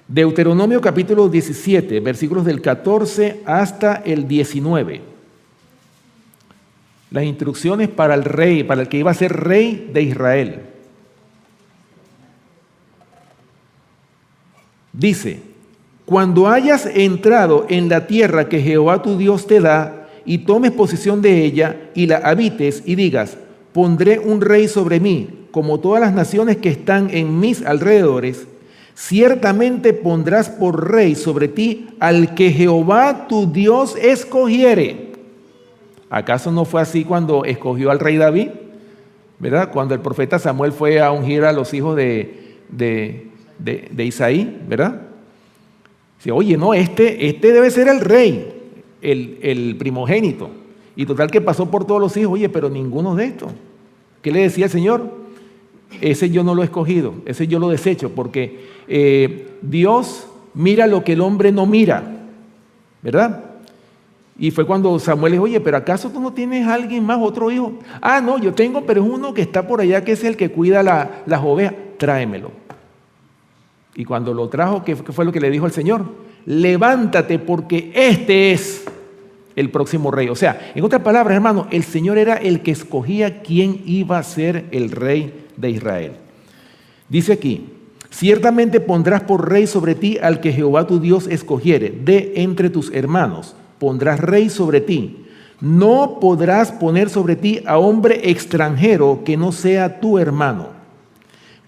Deuteronomio capítulo 17, versículos del 14 hasta el 19. Las instrucciones para el rey, para el que iba a ser rey de Israel. Dice: cuando hayas entrado en la tierra que Jehová tu Dios te da, y tomes posesión de ella, y la habites, y digas: pondré un rey sobre mí, como todas las naciones que están en mis alrededores, ciertamente pondrás por rey sobre ti al que Jehová tu Dios escogiere. ¿Acaso no fue así cuando escogió al rey David? ¿Verdad? Cuando el profeta Samuel fue a ungir a los hijos de Isaí, ¿verdad? Dice: oye, no, este debe ser el rey, el primogénito. Y total que pasó por todos los hijos. Oye, pero ninguno de estos. ¿Qué le decía el Señor? Ese yo no lo he escogido, ese yo lo desecho, porque Dios mira lo que el hombre no mira, ¿verdad? Y fue cuando Samuel le dijo, oye, pero ¿acaso tú no tienes a alguien más, otro hijo? Ah, no, yo tengo, pero es uno que está por allá, que es el que cuida las ovejas. Tráemelo. Y cuando lo trajo, ¿qué fue lo que le dijo el Señor? Levántate porque este es el próximo rey. O sea, en otras palabras, hermano, el Señor era el que escogía quién iba a ser el rey de Israel. Dice aquí, ciertamente pondrás por rey sobre ti al que Jehová tu Dios escogiere, de entre tus hermanos, pondrás rey sobre ti. No podrás poner sobre ti a hombre extranjero que no sea tu hermano,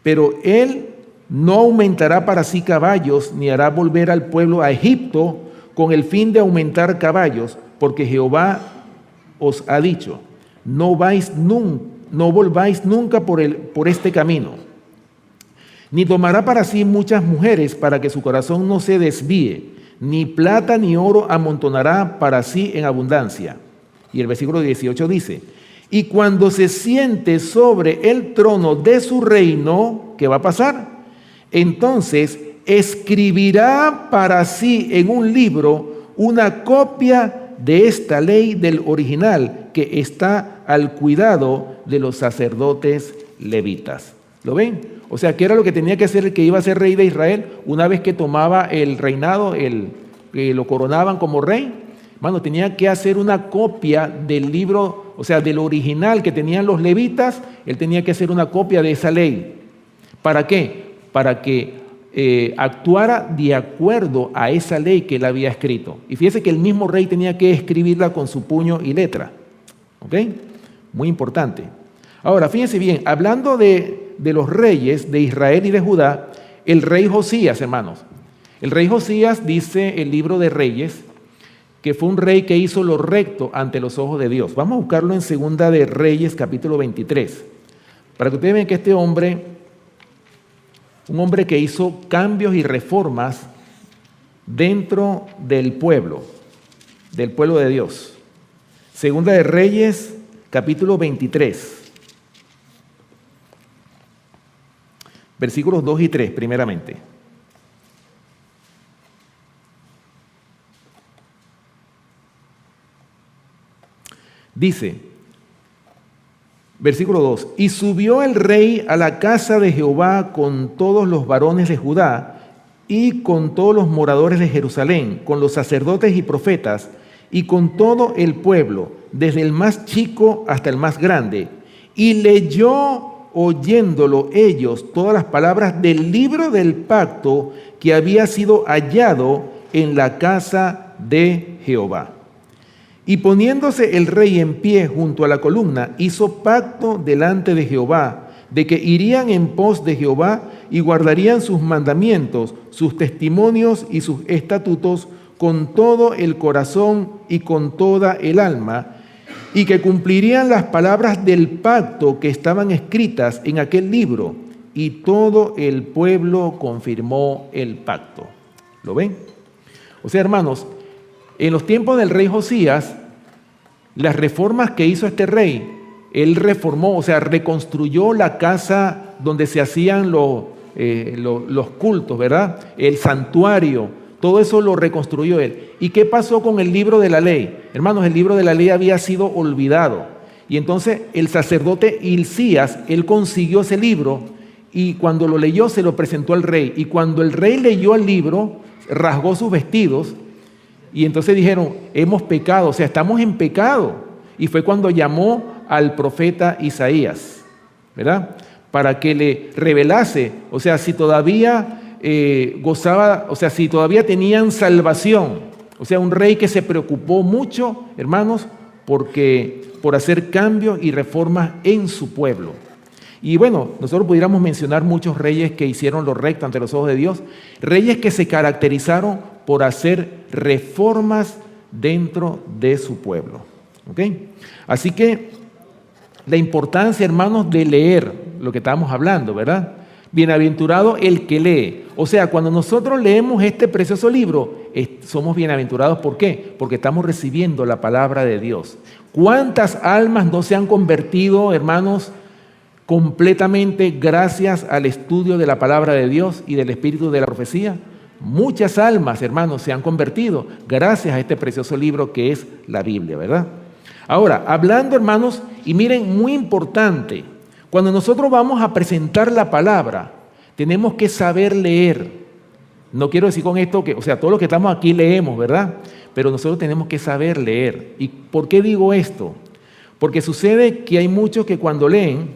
pero él no aumentará para sí caballos, ni hará volver al pueblo a Egipto con el fin de aumentar caballos, porque Jehová os ha dicho, no volváis nunca por este camino. Ni tomará para sí muchas mujeres para que su corazón no se desvíe, ni plata ni oro amontonará para sí en abundancia. Y el versículo 18 dice, y cuando se siente sobre el trono de su reino, ¿qué va a pasar? Entonces escribirá para sí en un libro una copia de esta ley del original que está al cuidado de los sacerdotes levitas. ¿Lo ven? O sea, ¿qué era lo que tenía que hacer el que iba a ser rey de Israel? Una vez que tomaba el reinado, que lo coronaban como rey, hermano, tenía que hacer una copia del libro, o sea, del original que tenían los levitas. Él tenía que hacer una copia de esa ley. ¿Para qué? Para que actuara de acuerdo a esa ley que él había escrito. Y fíjese que el mismo rey tenía que escribirla con su puño y letra. ¿Ok? Muy importante. Ahora, fíjense bien, hablando de los reyes de Israel y de Judá, el rey Josías, hermanos. El rey Josías, dice el libro de Reyes, que fue un rey que hizo lo recto ante los ojos de Dios. Vamos a buscarlo en Segunda de Reyes, capítulo 23, para que ustedes vean que este hombre, un hombre que hizo cambios y reformas dentro del pueblo de Dios. Segunda de Reyes, capítulo 23. Versículos 2 y 3, primeramente. Dice, versículo 2, y subió el rey a la casa de Jehová con todos los varones de Judá y con todos los moradores de Jerusalén, con los sacerdotes y profetas y con todo el pueblo, desde el más chico hasta el más grande, y leyó oyéndolo ellos todas las palabras del libro del pacto que había sido hallado en la casa de Jehová. Y poniéndose el rey en pie junto a la columna, hizo pacto delante de Jehová, de que irían en pos de Jehová y guardarían sus mandamientos, sus testimonios y sus estatutos con todo el corazón y con toda el alma, y que cumplirían las palabras del pacto que estaban escritas en aquel libro. Y todo el pueblo confirmó el pacto. ¿Lo ven? O sea, hermanos, en los tiempos del rey Josías, las reformas que hizo este rey, él reformó, o sea, reconstruyó la casa donde se hacían los cultos, ¿verdad? El santuario, todo eso lo reconstruyó él. ¿Y qué pasó con el libro de la ley? Hermanos, el libro de la ley había sido olvidado. Y entonces el sacerdote Hilcías, él consiguió ese libro y cuando lo leyó se lo presentó al rey. Y cuando el rey leyó el libro, rasgó sus vestidos y entonces dijeron, hemos pecado, o sea, estamos en pecado. Y fue cuando llamó al profeta Isaías, ¿verdad? Para que le revelase, o sea, si todavía gozaba, o sea, si todavía tenían salvación. O sea, un rey que se preocupó mucho, hermanos, por hacer cambios y reformas en su pueblo. Y bueno, nosotros pudiéramos mencionar muchos reyes que hicieron lo recto ante los ojos de Dios, reyes que se caracterizaron por hacer reformas dentro de su pueblo. ¿Ok? Así que la importancia, hermanos, de leer lo que estamos hablando, ¿verdad? Bienaventurado el que lee. O sea, cuando nosotros leemos este precioso libro, somos bienaventurados. ¿Por qué? Porque estamos recibiendo la palabra de Dios. ¿Cuántas almas no se han convertido, hermanos, completamente gracias al estudio de la palabra de Dios y del espíritu de la profecía? muchas almas, hermanos, se han convertido gracias a este precioso libro que es la Biblia, ¿verdad? Ahora, hablando, hermanos, y miren, muy importante, cuando nosotros vamos a presentar la palabra, tenemos que saber leer. No quiero decir con esto que, todos los que estamos aquí leemos, ¿verdad? Pero nosotros tenemos que saber leer. ¿Y por qué digo esto? Porque sucede que hay muchos que cuando leen,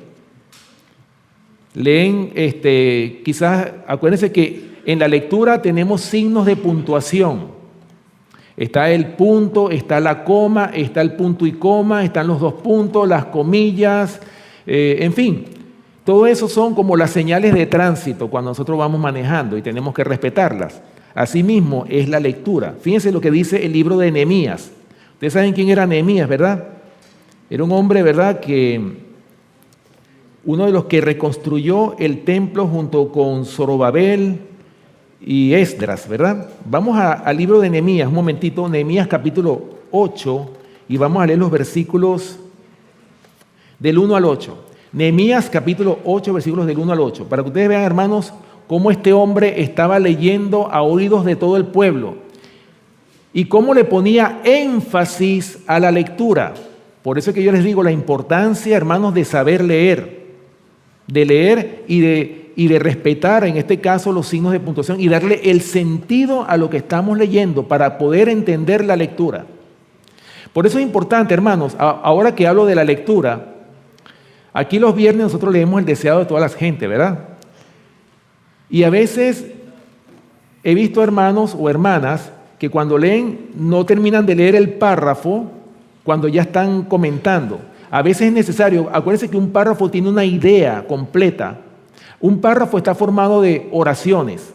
quizás, acuérdense que en la lectura tenemos signos de puntuación. Está el punto, está la coma, está el punto y coma, están los dos puntos, las comillas, en fin. Todo eso son como las señales de tránsito cuando nosotros vamos manejando y tenemos que respetarlas. Asimismo es la lectura. Fíjense lo que dice el libro de Nehemías. Ustedes saben quién era Nehemías, ¿verdad? Era un hombre, ¿verdad?, que uno de los que reconstruyó el templo junto con Zorobabel y Esdras, ¿verdad? Vamos al libro de Nehemías, un momentito, Nehemías capítulo 8, y vamos a leer los versículos del 1 al 8. Nehemías capítulo 8, versículos del 1 al 8, para que ustedes vean, hermanos, cómo este hombre estaba leyendo a oídos de todo el pueblo y cómo le ponía énfasis a la lectura. Por eso es que yo les digo la importancia, hermanos, de saber leer, de leer y de respetar, en este caso, los signos de puntuación y darle el sentido a lo que estamos leyendo para poder entender la lectura. Por eso es importante, hermanos, ahora que hablo de la lectura, aquí los viernes nosotros leemos el deseado de toda la gente, ¿verdad? Y a veces he visto hermanos o hermanas que cuando leen no terminan de leer el párrafo cuando ya están comentando. A veces es necesario, acuérdense que un párrafo tiene una idea completa. Un párrafo está formado de oraciones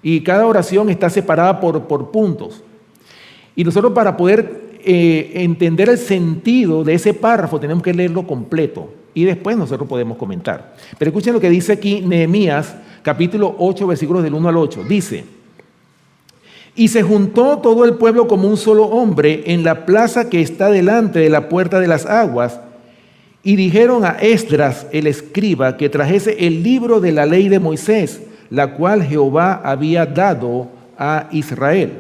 y cada oración está separada por puntos. Y nosotros para poder entender el sentido de ese párrafo tenemos que leerlo completo y después nosotros podemos comentar. Pero escuchen lo que dice aquí Nehemías, capítulo 8, versículos del 1 al 8. Dice: y se juntó todo el pueblo como un solo hombre en la plaza que está delante de la puerta de las aguas, y dijeron a Esdras el escriba que trajese el libro de la ley de Moisés, la cual Jehová había dado a Israel.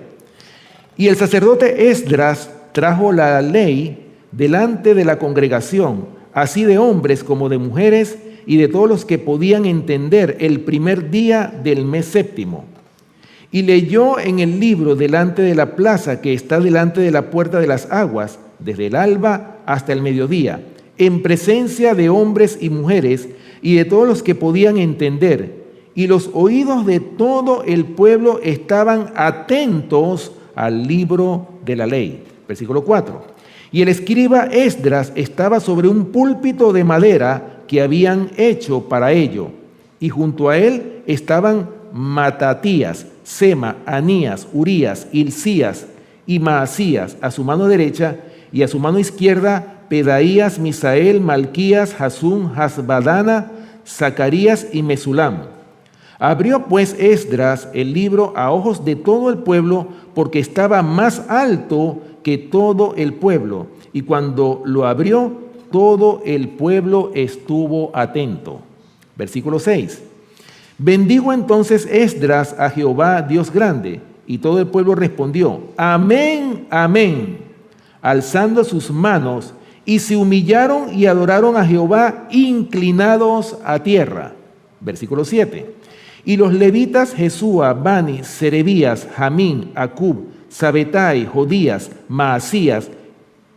Y el sacerdote Esdras trajo la ley delante de la congregación, así de hombres como de mujeres, y de todos los que podían entender, el primer día del mes séptimo. Y leyó en el libro delante de la plaza que está delante de la puerta de las aguas, desde el alba hasta el mediodía, en presencia de hombres y mujeres y de todos los que podían entender. Y los oídos de todo el pueblo estaban atentos al libro de la ley. Versículo 4. Y el escriba Esdras estaba sobre un púlpito de madera que habían hecho para ello. Y junto a él estaban Matatías, Sema, Anías, Urías, Hilcías y Maasías a su mano derecha, y a su mano izquierda Pedaías, Misael, Malquías, Hasum, Hasbadana, Zacarías y Mesulam. Abrió pues Esdras el libro a ojos de todo el pueblo, porque estaba más alto que todo el pueblo, y cuando lo abrió, todo el pueblo estuvo atento. Versículo 6. Bendijo entonces Esdras a Jehová Dios grande, y todo el pueblo respondió: amén, amén, alzando sus manos, y se humillaron y adoraron a Jehová inclinados a tierra. Versículo 7. Y los levitas Jesúa, Bani, Serebías, Jamín, Acub, Sabetai, Jodías, Maasías,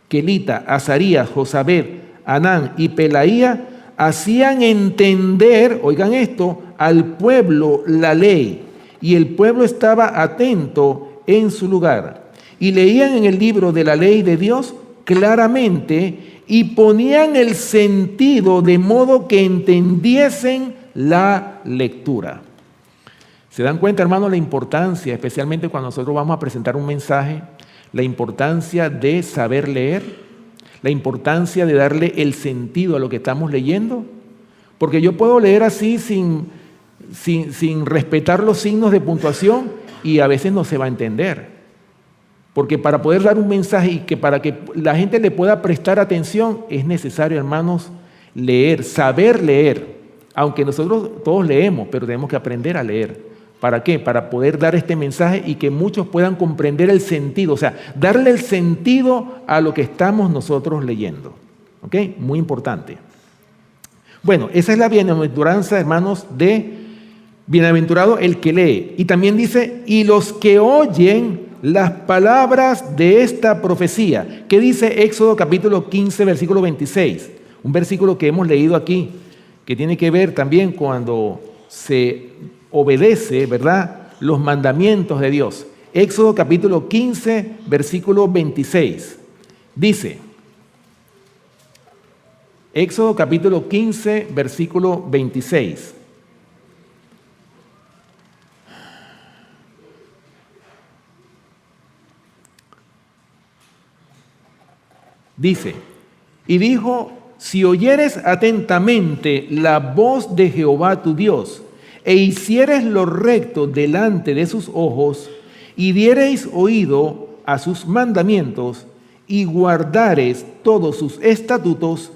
Kelita, Azarías, Josabed, Anán y Pelaía hacían entender, oigan esto, al pueblo la ley, y el pueblo estaba atento en su lugar. Y leían en el libro de la ley de Dios claramente y ponían el sentido de modo que entendiesen la lectura. ¿Se dan cuenta, hermanos, la importancia, especialmente cuando nosotros vamos a presentar un mensaje, la importancia de saber leer, la importancia de darle el sentido a lo que estamos leyendo? Porque yo puedo leer así sin respetar los signos de puntuación y a veces no se va a entender. Porque para poder dar un mensaje y que para que la gente le pueda prestar atención es necesario, hermanos, leer, saber leer. Aunque nosotros todos leemos, pero tenemos que aprender a leer ¿Para qué? Para poder dar este mensaje y que muchos puedan comprender el sentido, o sea, darle el sentido a lo que estamos nosotros leyendo. ¿Ok? Muy importante. Bueno, esa es la bienaventuranza, hermanos, de bienaventurado el que lee. Y también dice, y los que oyen las palabras de esta profecía. ¿Qué dice Éxodo capítulo 15, versículo 26? Un versículo que hemos leído aquí, que tiene que ver también cuando se obedece, ¿verdad?, los mandamientos de Dios. Éxodo capítulo 15, versículo 26. Dice, Éxodo capítulo 15, versículo 26. Dice, y dijo, si oyeres atentamente la voz de Jehová tu Dios, e hicieres lo recto delante de sus ojos, y diereis oído a sus mandamientos, y guardares todos sus estatutos,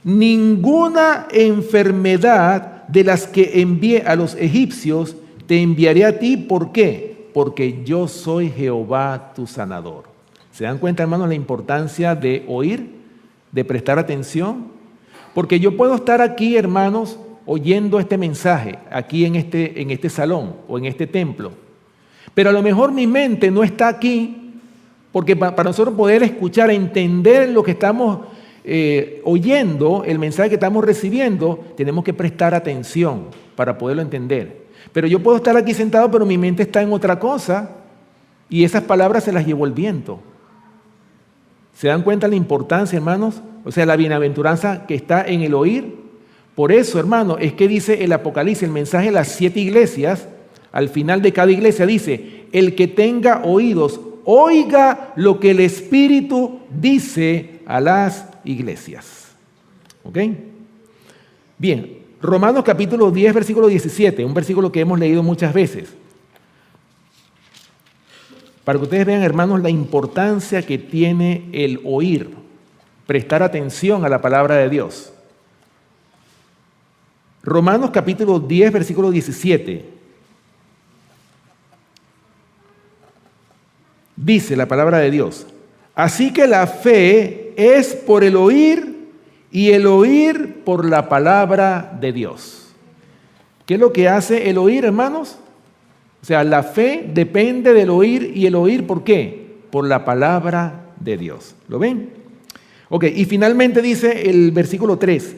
ninguna enfermedad de las que envié a los egipcios te enviaré a ti. ¿Por qué? Porque yo soy Jehová tu sanador. ¿Se dan cuenta, hermanos, la importancia de oír, de prestar atención? Porque yo puedo estar aquí, hermanos, oyendo este mensaje, aquí en este salón o en este templo. Pero a lo mejor mi mente no está aquí, porque para nosotros poder escuchar, entender lo que estamos oyendo, el mensaje que estamos recibiendo, tenemos que prestar atención para poderlo entender. Pero yo puedo estar aquí sentado, pero mi mente está en otra cosa, y esas palabras se las llevó el viento. ¿Se dan cuenta la importancia, hermanos? O sea, la bienaventuranza que está en el oír. Por eso, hermano, es que dice el Apocalipsis, el mensaje de las 7 iglesias, al final de cada iglesia dice, el que tenga oídos, oiga lo que el Espíritu dice a las iglesias. ¿Ok? Bien, Romanos capítulo 10, versículo 17, un versículo que hemos leído muchas veces. Para que ustedes vean, hermanos, la importancia que tiene el oír, prestar atención a la palabra de Dios. Romanos capítulo 10, versículo 17. Dice la palabra de Dios, así que la fe es por el oír y el oír por la palabra de Dios. ¿Qué es lo que hace el oír, hermanos? O sea, la fe depende del oír, y el oír, ¿por qué? Por la palabra de Dios. ¿Lo ven? Ok, y finalmente dice el versículo 3,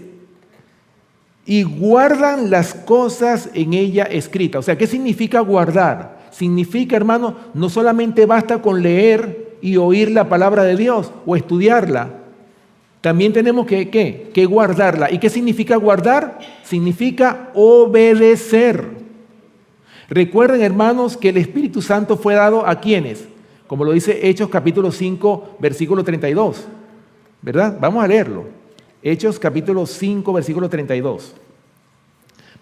y guardan las cosas en ella escritas. O sea, ¿qué significa guardar? Significa, hermano, no solamente basta con leer y oír la palabra de Dios o estudiarla, también tenemos que guardarla. ¿Y qué significa guardar? Significa obedecer. Recuerden, hermanos, que el Espíritu Santo fue dado a ¿quiénes? Como lo dice Hechos capítulo 5, versículo 32. ¿Verdad? Vamos a leerlo. Hechos capítulo 5, versículo 32.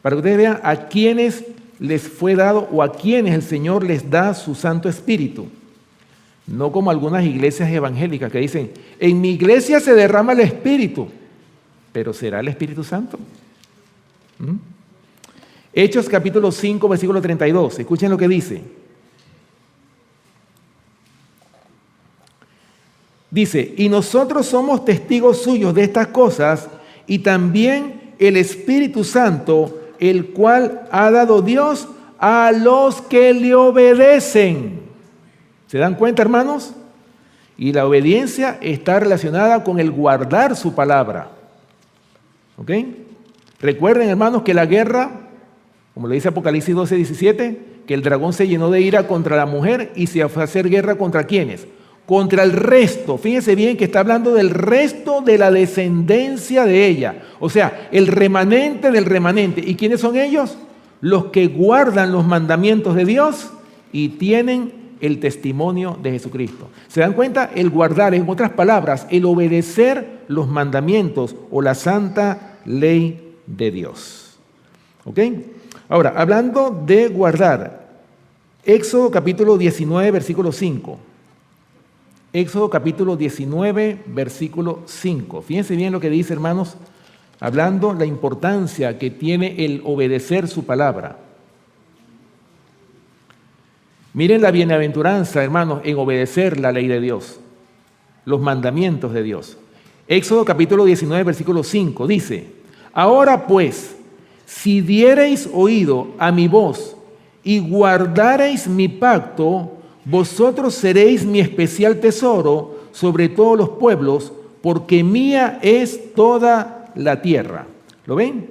Para que ustedes vean a quiénes les fue dado o a quienes el Señor les da su Santo Espíritu. No como algunas iglesias evangélicas que dicen, en mi iglesia se derrama el Espíritu, pero ¿será el Espíritu Santo? Hechos capítulo 5, versículo 32. Escuchen lo que dice. Dice, y nosotros somos testigos suyos de estas cosas, y también el Espíritu Santo, el cual ha dado Dios a los que le obedecen. ¿Se dan cuenta, hermanos? Y la obediencia está relacionada con el guardar su palabra. ¿Ok? Recuerden, hermanos, que la guerra, como le dice Apocalipsis 12, 17, que el dragón se llenó de ira contra la mujer y se fue a hacer guerra ¿contra quiénes? Contra el resto. Fíjense bien que está hablando del resto de la descendencia de ella. O sea, el remanente del remanente. ¿Y quiénes son ellos? Los que guardan los mandamientos de Dios y tienen el testimonio de Jesucristo. ¿Se dan cuenta? El guardar, en otras palabras, el obedecer los mandamientos o la santa ley de Dios. ¿Ok? Ahora, hablando de guardar, Éxodo capítulo 19, versículo 5. Éxodo capítulo 19, versículo 5. Fíjense bien lo que dice, hermanos, hablando la importancia que tiene el obedecer su palabra. Miren la bienaventuranza, hermanos, en obedecer la ley de Dios, los mandamientos de Dios. Éxodo capítulo 19, versículo 5 dice: ahora pues, si diereis oído a mi voz y guardareis mi pacto, vosotros seréis mi especial tesoro sobre todos los pueblos, porque mía es toda la tierra. ¿Lo ven?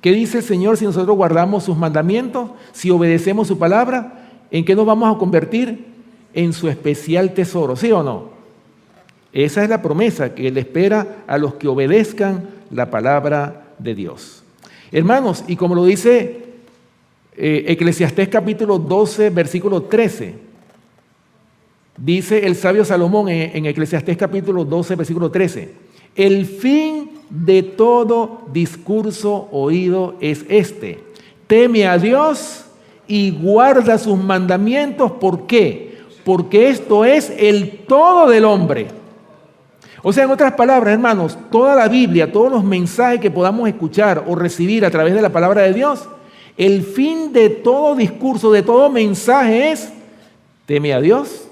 ¿Qué dice el Señor si nosotros guardamos sus mandamientos? Si obedecemos su palabra, ¿en qué nos vamos a convertir? En su especial tesoro, ¿sí o no? Esa es la promesa que le espera a los que obedezcan la palabra de Dios. Hermanos, y como lo dice Eclesiastés capítulo 12, versículo 13, dice el sabio Salomón en Eclesiastés capítulo 12, versículo 13, el fin de todo discurso oído es este: teme a Dios y guarda sus mandamientos. ¿Por qué? Porque esto es el todo del hombre. O sea, en otras palabras, hermanos, toda la Biblia, todos los mensajes que podamos escuchar o recibir a través de la palabra de Dios, el fin de todo discurso, de todo mensaje es: teme a Dios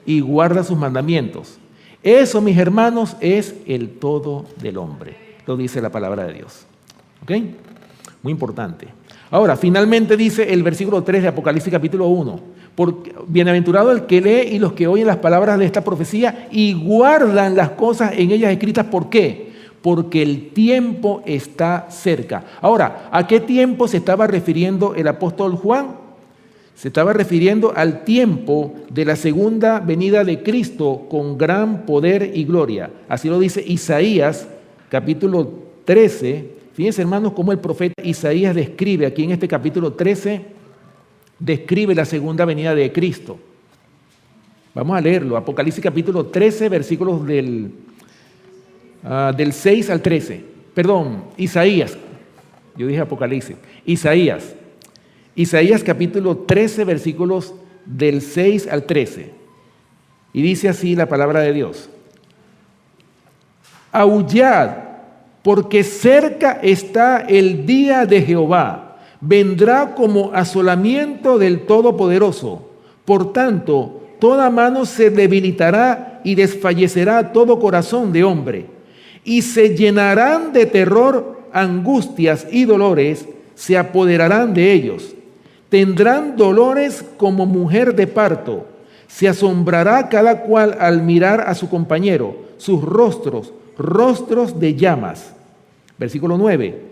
y guarda sus mandamientos. Eso, mis hermanos, es el todo del hombre. Lo dice la palabra de Dios. ¿Ok? Muy importante. Ahora, finalmente dice el versículo 3 de Apocalipsis capítulo 1. Bienaventurado el que lee y los que oyen las palabras de esta profecía y guardan las cosas en ellas escritas. ¿Por qué? Porque el tiempo está cerca. Ahora, ¿a qué tiempo se estaba refiriendo el apóstol Juan? Se estaba refiriendo al tiempo de la segunda venida de Cristo con gran poder y gloria. Así lo dice Isaías capítulo 13. Fíjense, hermanos, cómo el profeta Isaías describe aquí en este capítulo 13, describe la segunda venida de Cristo. Vamos a leerlo. Apocalipsis capítulo 13, versículos del 6 al 13. Perdón, Isaías. Yo dije Apocalipsis. Isaías capítulo 13, versículos del 6 al 13. Y dice así la palabra de Dios: aullad, porque cerca está el día de Jehová, vendrá como asolamiento del Todopoderoso. Por tanto, toda mano se debilitará y desfallecerá todo corazón de hombre, y se llenarán de terror, angustias y dolores, se apoderarán de ellos. Tendrán dolores como mujer de parto, se asombrará cada cual al mirar a su compañero, sus rostros de llamas. Versículo 9.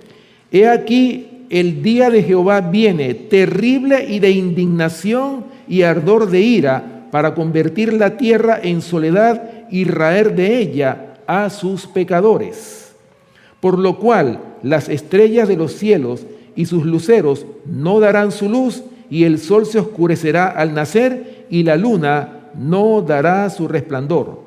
He aquí el día de Jehová viene, terrible y de indignación y ardor de ira, para convertir la tierra en soledad y raer de ella a sus pecadores. Por lo cual las estrellas de los cielos y sus luceros no darán su luz, y el sol se oscurecerá al nacer, y la luna no dará su resplandor.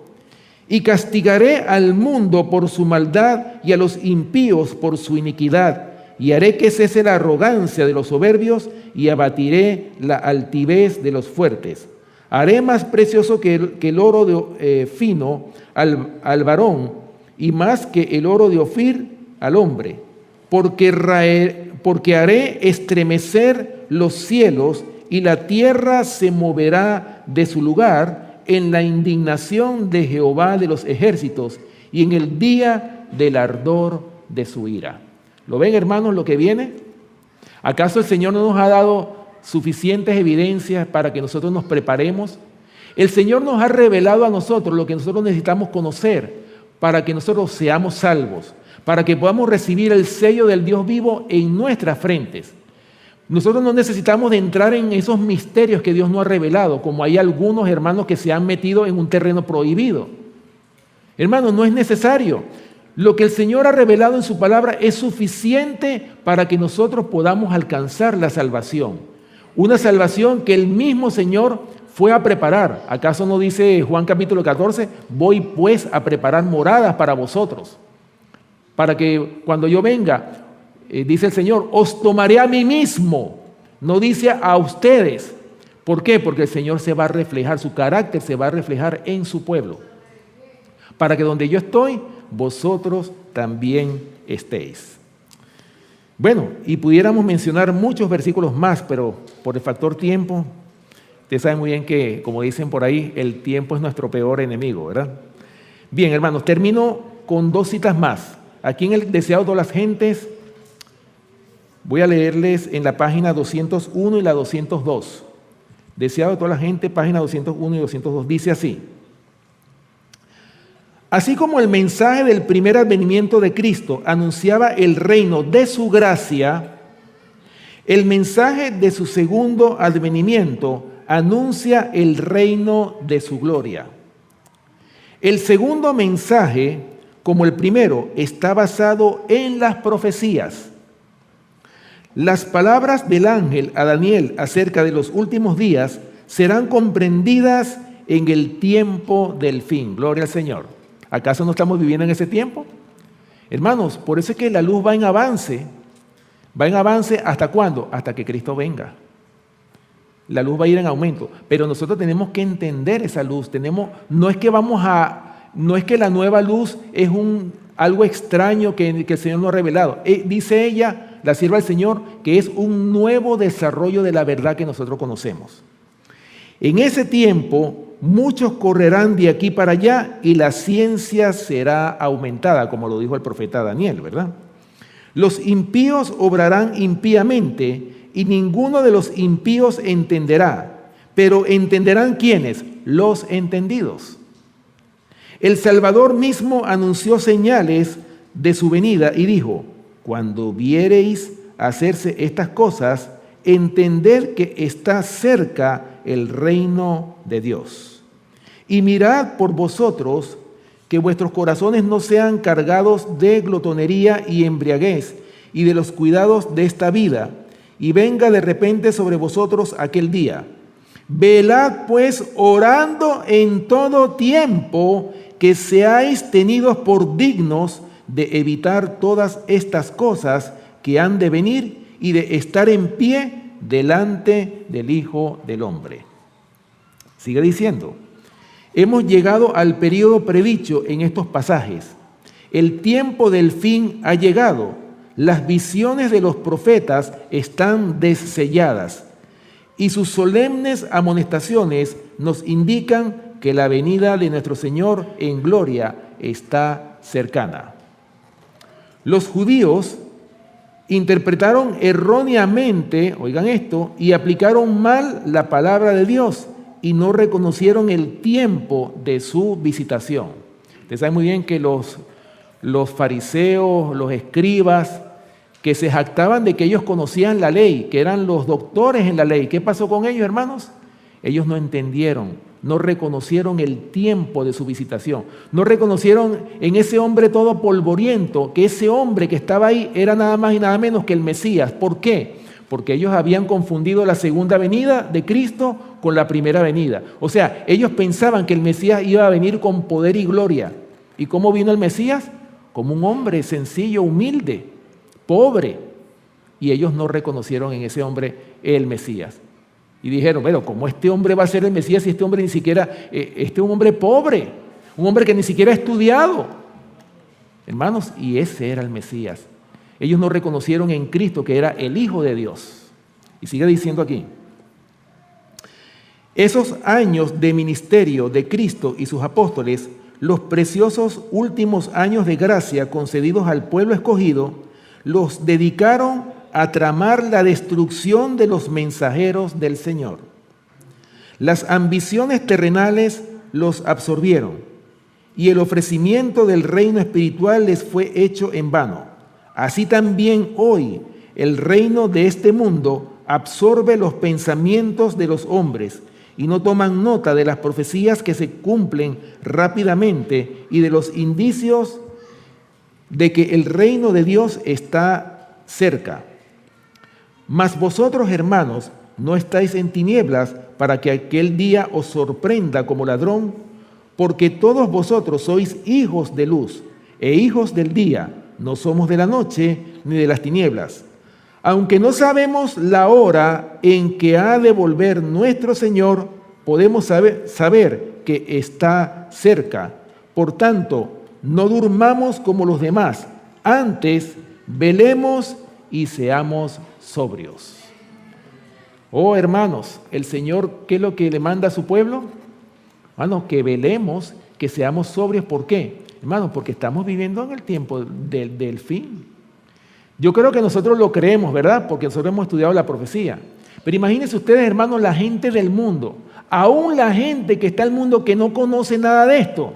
Y castigaré al mundo por su maldad y a los impíos por su iniquidad, y haré que cese la arrogancia de los soberbios y abatiré la altivez de los fuertes. Haré más precioso que el oro fino al varón y más que el oro de Ofir al hombre, porque haré estremecer los cielos y la tierra se moverá de su lugar en la indignación de Jehová de los ejércitos y en el día del ardor de su ira. ¿Lo ven, hermanos, lo que viene? ¿Acaso el Señor no nos ha dado suficientes evidencias para que nosotros nos preparemos? El Señor nos ha revelado a nosotros lo que nosotros necesitamos conocer para que nosotros seamos salvos, para que podamos recibir el sello del Dios vivo en nuestras frentes. Nosotros no necesitamos de entrar en esos misterios que Dios nos ha revelado, como hay algunos hermanos que se han metido en un terreno prohibido. Hermanos, no es necesario. Lo que el Señor ha revelado en su palabra es suficiente para que nosotros podamos alcanzar la salvación. Una salvación que el mismo Señor fue a preparar. ¿Acaso no dice Juan capítulo 14? Voy pues a preparar moradas para vosotros, para que cuando yo venga, dice el Señor, os tomaré a mí mismo. No dice a ustedes. ¿Por qué? Porque el Señor se va a reflejar, su carácter se va a reflejar en su pueblo, para que donde yo estoy, vosotros también estéis. Bueno, y pudiéramos mencionar muchos versículos más, pero por el factor tiempo Ustedes saben muy bien que, como dicen por ahí, el tiempo es nuestro peor enemigo, ¿verdad? Bien, hermanos, termino con 2 citas más. Aquí en el Deseado de todas las gentes, voy a leerles en la página 201 y la 202. Deseado de toda la gente, página 201 y 202, dice así: así como el mensaje del primer advenimiento de Cristo anunciaba el reino de su gracia, el mensaje de su segundo advenimiento anuncia el reino de su gloria. El segundo mensaje, como el primero, está basado en las profecías. Las palabras del ángel a Daniel acerca de los últimos días serán comprendidas en el tiempo del fin. Gloria al Señor. ¿Acaso no estamos viviendo en ese tiempo? Hermanos, por eso es que la luz va en avance. ¿Va en avance hasta cuándo? Hasta que Cristo venga. La luz va a ir en aumento, pero nosotros tenemos que entender esa luz. No es que la nueva luz es algo extraño que el Señor nos ha revelado. Dice ella, la sierva del Señor, que es un nuevo desarrollo de la verdad que nosotros conocemos. En ese tiempo, muchos correrán de aquí para allá y la ciencia será aumentada, como lo dijo el profeta Daniel, ¿verdad? Los impíos obrarán impíamente y ninguno de los impíos entenderá, pero entenderán ¿quiénes? Los entendidos. El Salvador mismo anunció señales de su venida y dijo: cuando viereis hacerse estas cosas, entended que está cerca el reino de Dios. Y mirad por vosotros que vuestros corazones no sean cargados de glotonería y embriaguez y de los cuidados de esta vida, y venga de repente sobre vosotros aquel día. Velad pues orando en todo tiempo, que seáis tenidos por dignos de evitar todas estas cosas que han de venir y de estar en pie delante del Hijo del Hombre. Sigue diciendo: hemos llegado al periodo predicho en estos pasajes. El tiempo del fin ha llegado. Las visiones de los profetas están desselladas y sus solemnes amonestaciones nos indican que la venida de nuestro Señor en gloria está cercana. Los judíos interpretaron erróneamente, oigan esto, y aplicaron mal la palabra de Dios y no reconocieron el tiempo de su visitación. Ustedes saben muy bien que los fariseos, los escribas, que se jactaban de que ellos conocían la ley, que eran los doctores en la ley. ¿Qué pasó con ellos, hermanos? Ellos no entendieron, no reconocieron el tiempo de su visitación, no reconocieron en ese hombre todo polvoriento, que ese hombre que estaba ahí era nada más y nada menos que el Mesías. ¿Por qué? Porque ellos habían confundido la segunda venida de Cristo con la primera venida. O sea, ellos pensaban que el Mesías iba a venir con poder y gloria. ¿Y cómo vino el Mesías? Como un hombre sencillo, humilde, pobre. Y ellos no reconocieron en ese hombre el Mesías. Y dijeron, bueno, ¿cómo este hombre va a ser el Mesías si este hombre ni siquiera, este es un hombre pobre, un hombre que ni siquiera ha estudiado? Hermanos, y ese era el Mesías. Ellos no reconocieron en Cristo que era el Hijo de Dios. Y sigue diciendo aquí: esos años de ministerio de Cristo y sus apóstoles, los preciosos últimos años de gracia concedidos al pueblo escogido, los dedicaron a tramar la destrucción de los mensajeros del Señor. Las ambiciones terrenales los absorbieron y el ofrecimiento del reino espiritual les fue hecho en vano. Así también hoy el reino de este mundo absorbe los pensamientos de los hombres y no toman nota de las profecías que se cumplen rápidamente y de los indicios de que el reino de Dios está cerca. Mas vosotros, hermanos, no estáis en tinieblas para que aquel día os sorprenda como ladrón, porque todos vosotros sois hijos de luz e hijos del día, no somos de la noche ni de las tinieblas. Aunque no sabemos la hora en que ha de volver nuestro Señor, podemos saber que está cerca. Por tanto, no durmamos como los demás, antes velemos y seamos sobrios. Oh, hermanos, el Señor, ¿qué es lo que le manda a su pueblo? Hermanos, que velemos, que seamos sobrios. ¿Por qué? Hermanos, porque estamos viviendo en el tiempo del fin. Yo creo que nosotros lo creemos, ¿verdad? Porque nosotros hemos estudiado la profecía. Pero imagínense ustedes, hermanos, la gente del mundo, aún la gente que está en el mundo que no conoce nada de esto.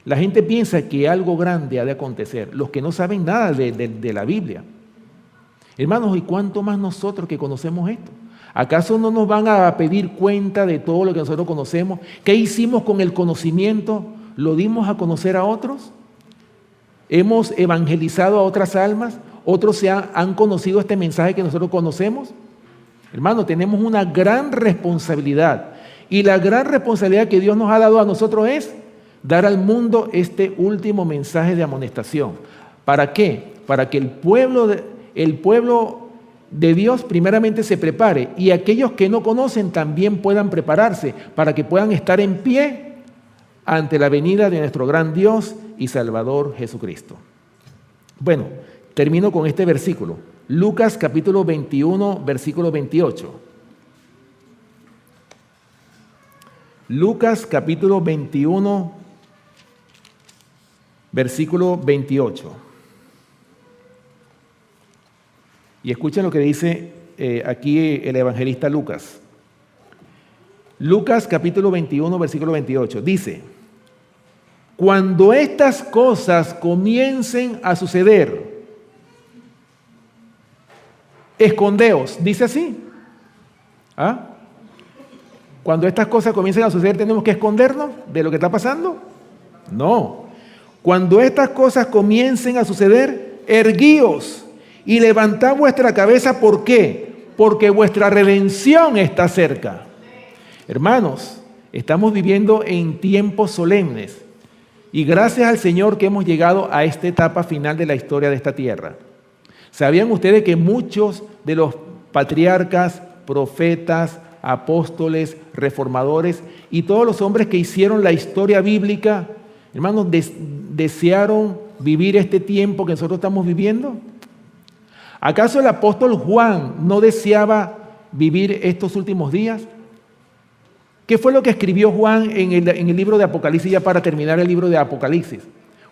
La gente piensa que algo grande ha de acontecer, los que no saben nada de la Biblia. Hermanos, ¿y cuánto más nosotros que conocemos esto? ¿Acaso no nos van a pedir cuenta de todo lo que nosotros conocemos? ¿Qué hicimos con el conocimiento? ¿Lo dimos a conocer a otros? ¿Hemos evangelizado a otras almas? ¿Otros han conocido este mensaje que nosotros conocemos? Hermanos, tenemos una gran responsabilidad. Y la gran responsabilidad que Dios nos ha dado a nosotros es dar al mundo este último mensaje de amonestación. ¿Para qué? Para que el pueblo de Dios primeramente se prepare y aquellos que no conocen también puedan prepararse para que puedan estar en pie ante la venida de nuestro gran Dios y Salvador Jesucristo. Bueno, termino con este versículo. Lucas capítulo 21, versículo 28. Lucas capítulo 21, versículo 28. Y escuchen lo que dice aquí el evangelista Lucas. Lucas capítulo 21, versículo 28. Dice, cuando estas cosas comiencen a suceder, escondeos. Dice así. ¿Ah? Cuando estas cosas comiencen a suceder, ¿tenemos que escondernos de lo que está pasando? No. Cuando estas cosas comiencen a suceder, erguíos y levantad vuestra cabeza. ¿Por qué? Porque vuestra redención está cerca. Hermanos, estamos viviendo en tiempos solemnes y gracias al Señor que hemos llegado a esta etapa final de la historia de esta tierra. ¿Sabían ustedes que muchos de los patriarcas, profetas, apóstoles, reformadores y todos los hombres que hicieron la historia bíblica, hermanos, desearon vivir este tiempo que nosotros estamos viviendo? ¿Acaso el apóstol Juan no deseaba vivir estos últimos días? ¿Qué fue lo que escribió Juan en el libro de Apocalipsis, ya para terminar el libro de Apocalipsis?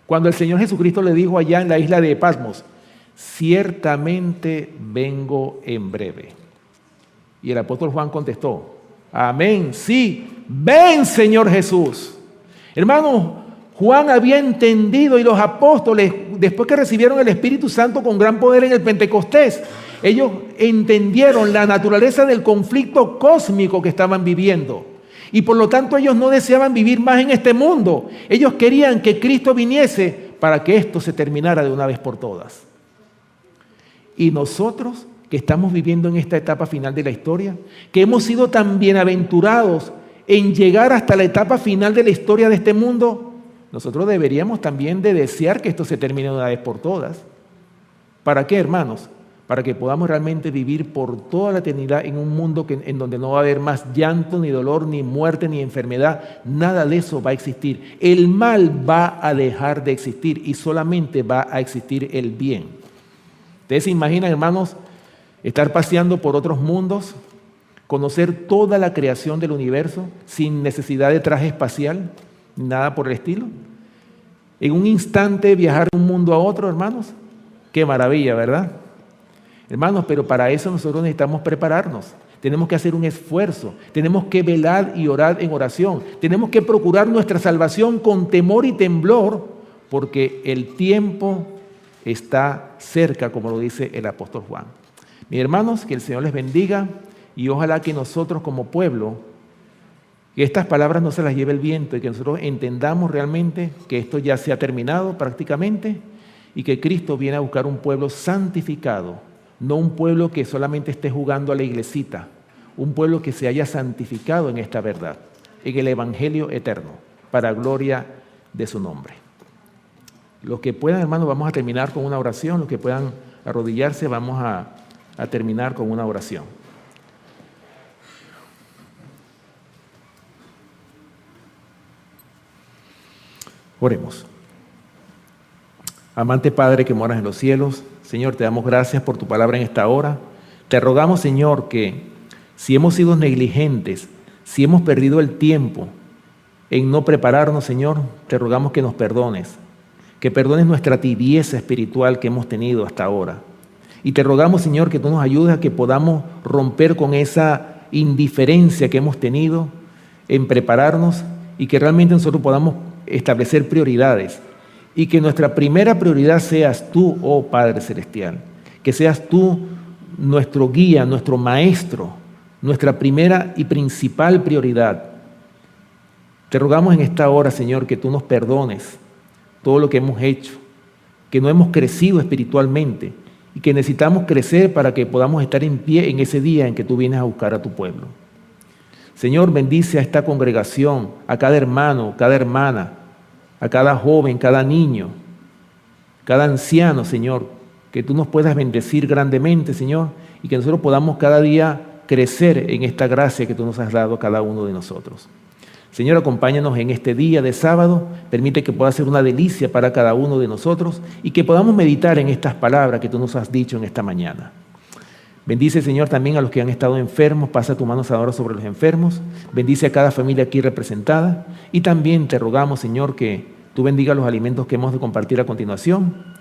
Cuando el Señor Jesucristo le dijo allá en la isla de Patmos, ciertamente vengo en breve. Y el apóstol Juan contestó, amén, sí, ven Señor Jesús. Hermanos, Juan había entendido y los apóstoles, después que recibieron el Espíritu Santo con gran poder en el Pentecostés, ellos entendieron la naturaleza del conflicto cósmico que estaban viviendo. Y por lo tanto ellos no deseaban vivir más en este mundo. Ellos querían que Cristo viniese para que esto se terminara de una vez por todas. Y nosotros que estamos viviendo en esta etapa final de la historia, que hemos sido tan bienaventurados en llegar hasta la etapa final de la historia de este mundo, nosotros deberíamos también de desear que esto se termine de una vez por todas. ¿Para qué, hermanos? Para que podamos realmente vivir por toda la eternidad en un mundo en donde no va a haber más llanto, ni dolor, ni muerte, ni enfermedad. Nada de eso va a existir. El mal va a dejar de existir y solamente va a existir el bien. ¿Ustedes se imaginan, hermanos, estar paseando por otros mundos, conocer toda la creación del universo sin necesidad de traje espacial, nada por el estilo? En un instante viajar de un mundo a otro, hermanos. Qué maravilla, ¿verdad? Hermanos, pero para eso nosotros necesitamos prepararnos. Tenemos que hacer un esfuerzo. Tenemos que velar y orar en oración. Tenemos que procurar nuestra salvación con temor y temblor, porque el tiempo está cerca, como lo dice el apóstol Juan. Mis hermanos, que el Señor les bendiga y ojalá que nosotros como pueblo, que estas palabras no se las lleve el viento y que nosotros entendamos realmente que esto ya se ha terminado prácticamente y que Cristo viene a buscar un pueblo santificado, no un pueblo que solamente esté jugando a la iglesita, un pueblo que se haya santificado en esta verdad, en el Evangelio eterno, para gloria de su nombre. Los que puedan, hermanos, vamos a terminar con una oración. Los que puedan arrodillarse, vamos a terminar con una oración. Oremos. Amante Padre que moras en los cielos, Señor, te damos gracias por tu palabra en esta hora. Te rogamos, Señor, que si hemos sido negligentes, si hemos perdido el tiempo en no prepararnos, Señor, te rogamos que nos perdones, que perdones nuestra tibieza espiritual que hemos tenido hasta ahora. Y te rogamos, Señor, que tú nos ayudes a que podamos romper con esa indiferencia que hemos tenido en prepararnos y que realmente nosotros podamos establecer prioridades y que nuestra primera prioridad seas tú, oh Padre Celestial, que seas tú nuestro guía, nuestro maestro, nuestra primera y principal prioridad. Te rogamos en esta hora, Señor, que tú nos perdones todo lo que hemos hecho, que no hemos crecido espiritualmente y que necesitamos crecer para que podamos estar en pie en ese día en que tú vienes a buscar a tu pueblo. Señor, bendice a esta congregación, a cada hermano, cada hermana, a cada joven, cada niño, cada anciano, Señor, que tú nos puedas bendecir grandemente, Señor, y que nosotros podamos cada día crecer en esta gracia que tú nos has dado a cada uno de nosotros. Señor, acompáñanos en este día de sábado, permite que pueda ser una delicia para cada uno de nosotros y que podamos meditar en estas palabras que tú nos has dicho en esta mañana. Bendice, Señor, también a los que han estado enfermos, pasa tu mano sanadora sobre los enfermos, bendice a cada familia aquí representada y también te rogamos, Señor, que tú bendigas los alimentos que hemos de compartir a continuación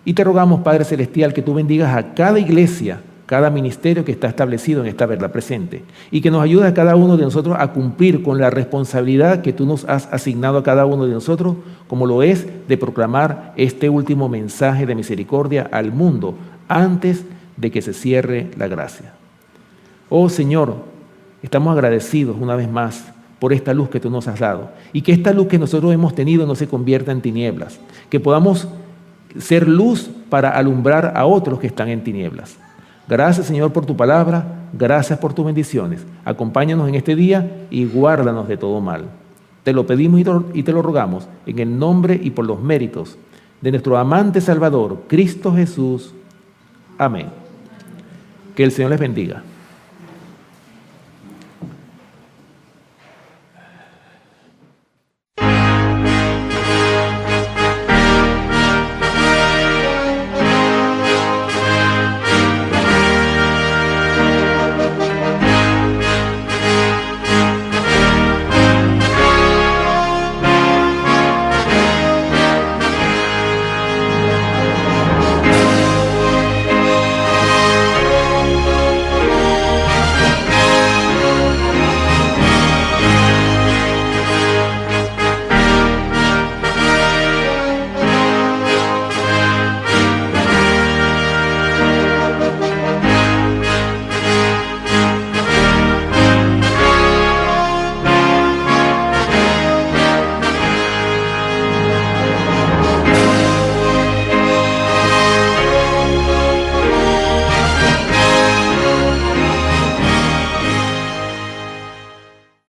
y te rogamos, Padre Celestial, que tú bendigas a cada iglesia, cada ministerio que está establecido en esta verdad presente y que nos ayude a cada uno de nosotros a cumplir con la responsabilidad que tú nos has asignado a cada uno de nosotros, como lo es de proclamar este último mensaje de misericordia al mundo antes de que se cierre la gracia. Oh Señor, estamos agradecidos una vez más por esta luz que tú nos has dado y que esta luz que nosotros hemos tenido no se convierta en tinieblas, que podamos ser luz para alumbrar a otros que están en tinieblas. Gracias, Señor, por tu palabra, gracias por tus bendiciones. Acompáñanos en este día y guárdanos de todo mal. Te lo pedimos y te lo rogamos en el nombre y por los méritos de nuestro amante Salvador, Cristo Jesús. Amén. Que el Señor les bendiga.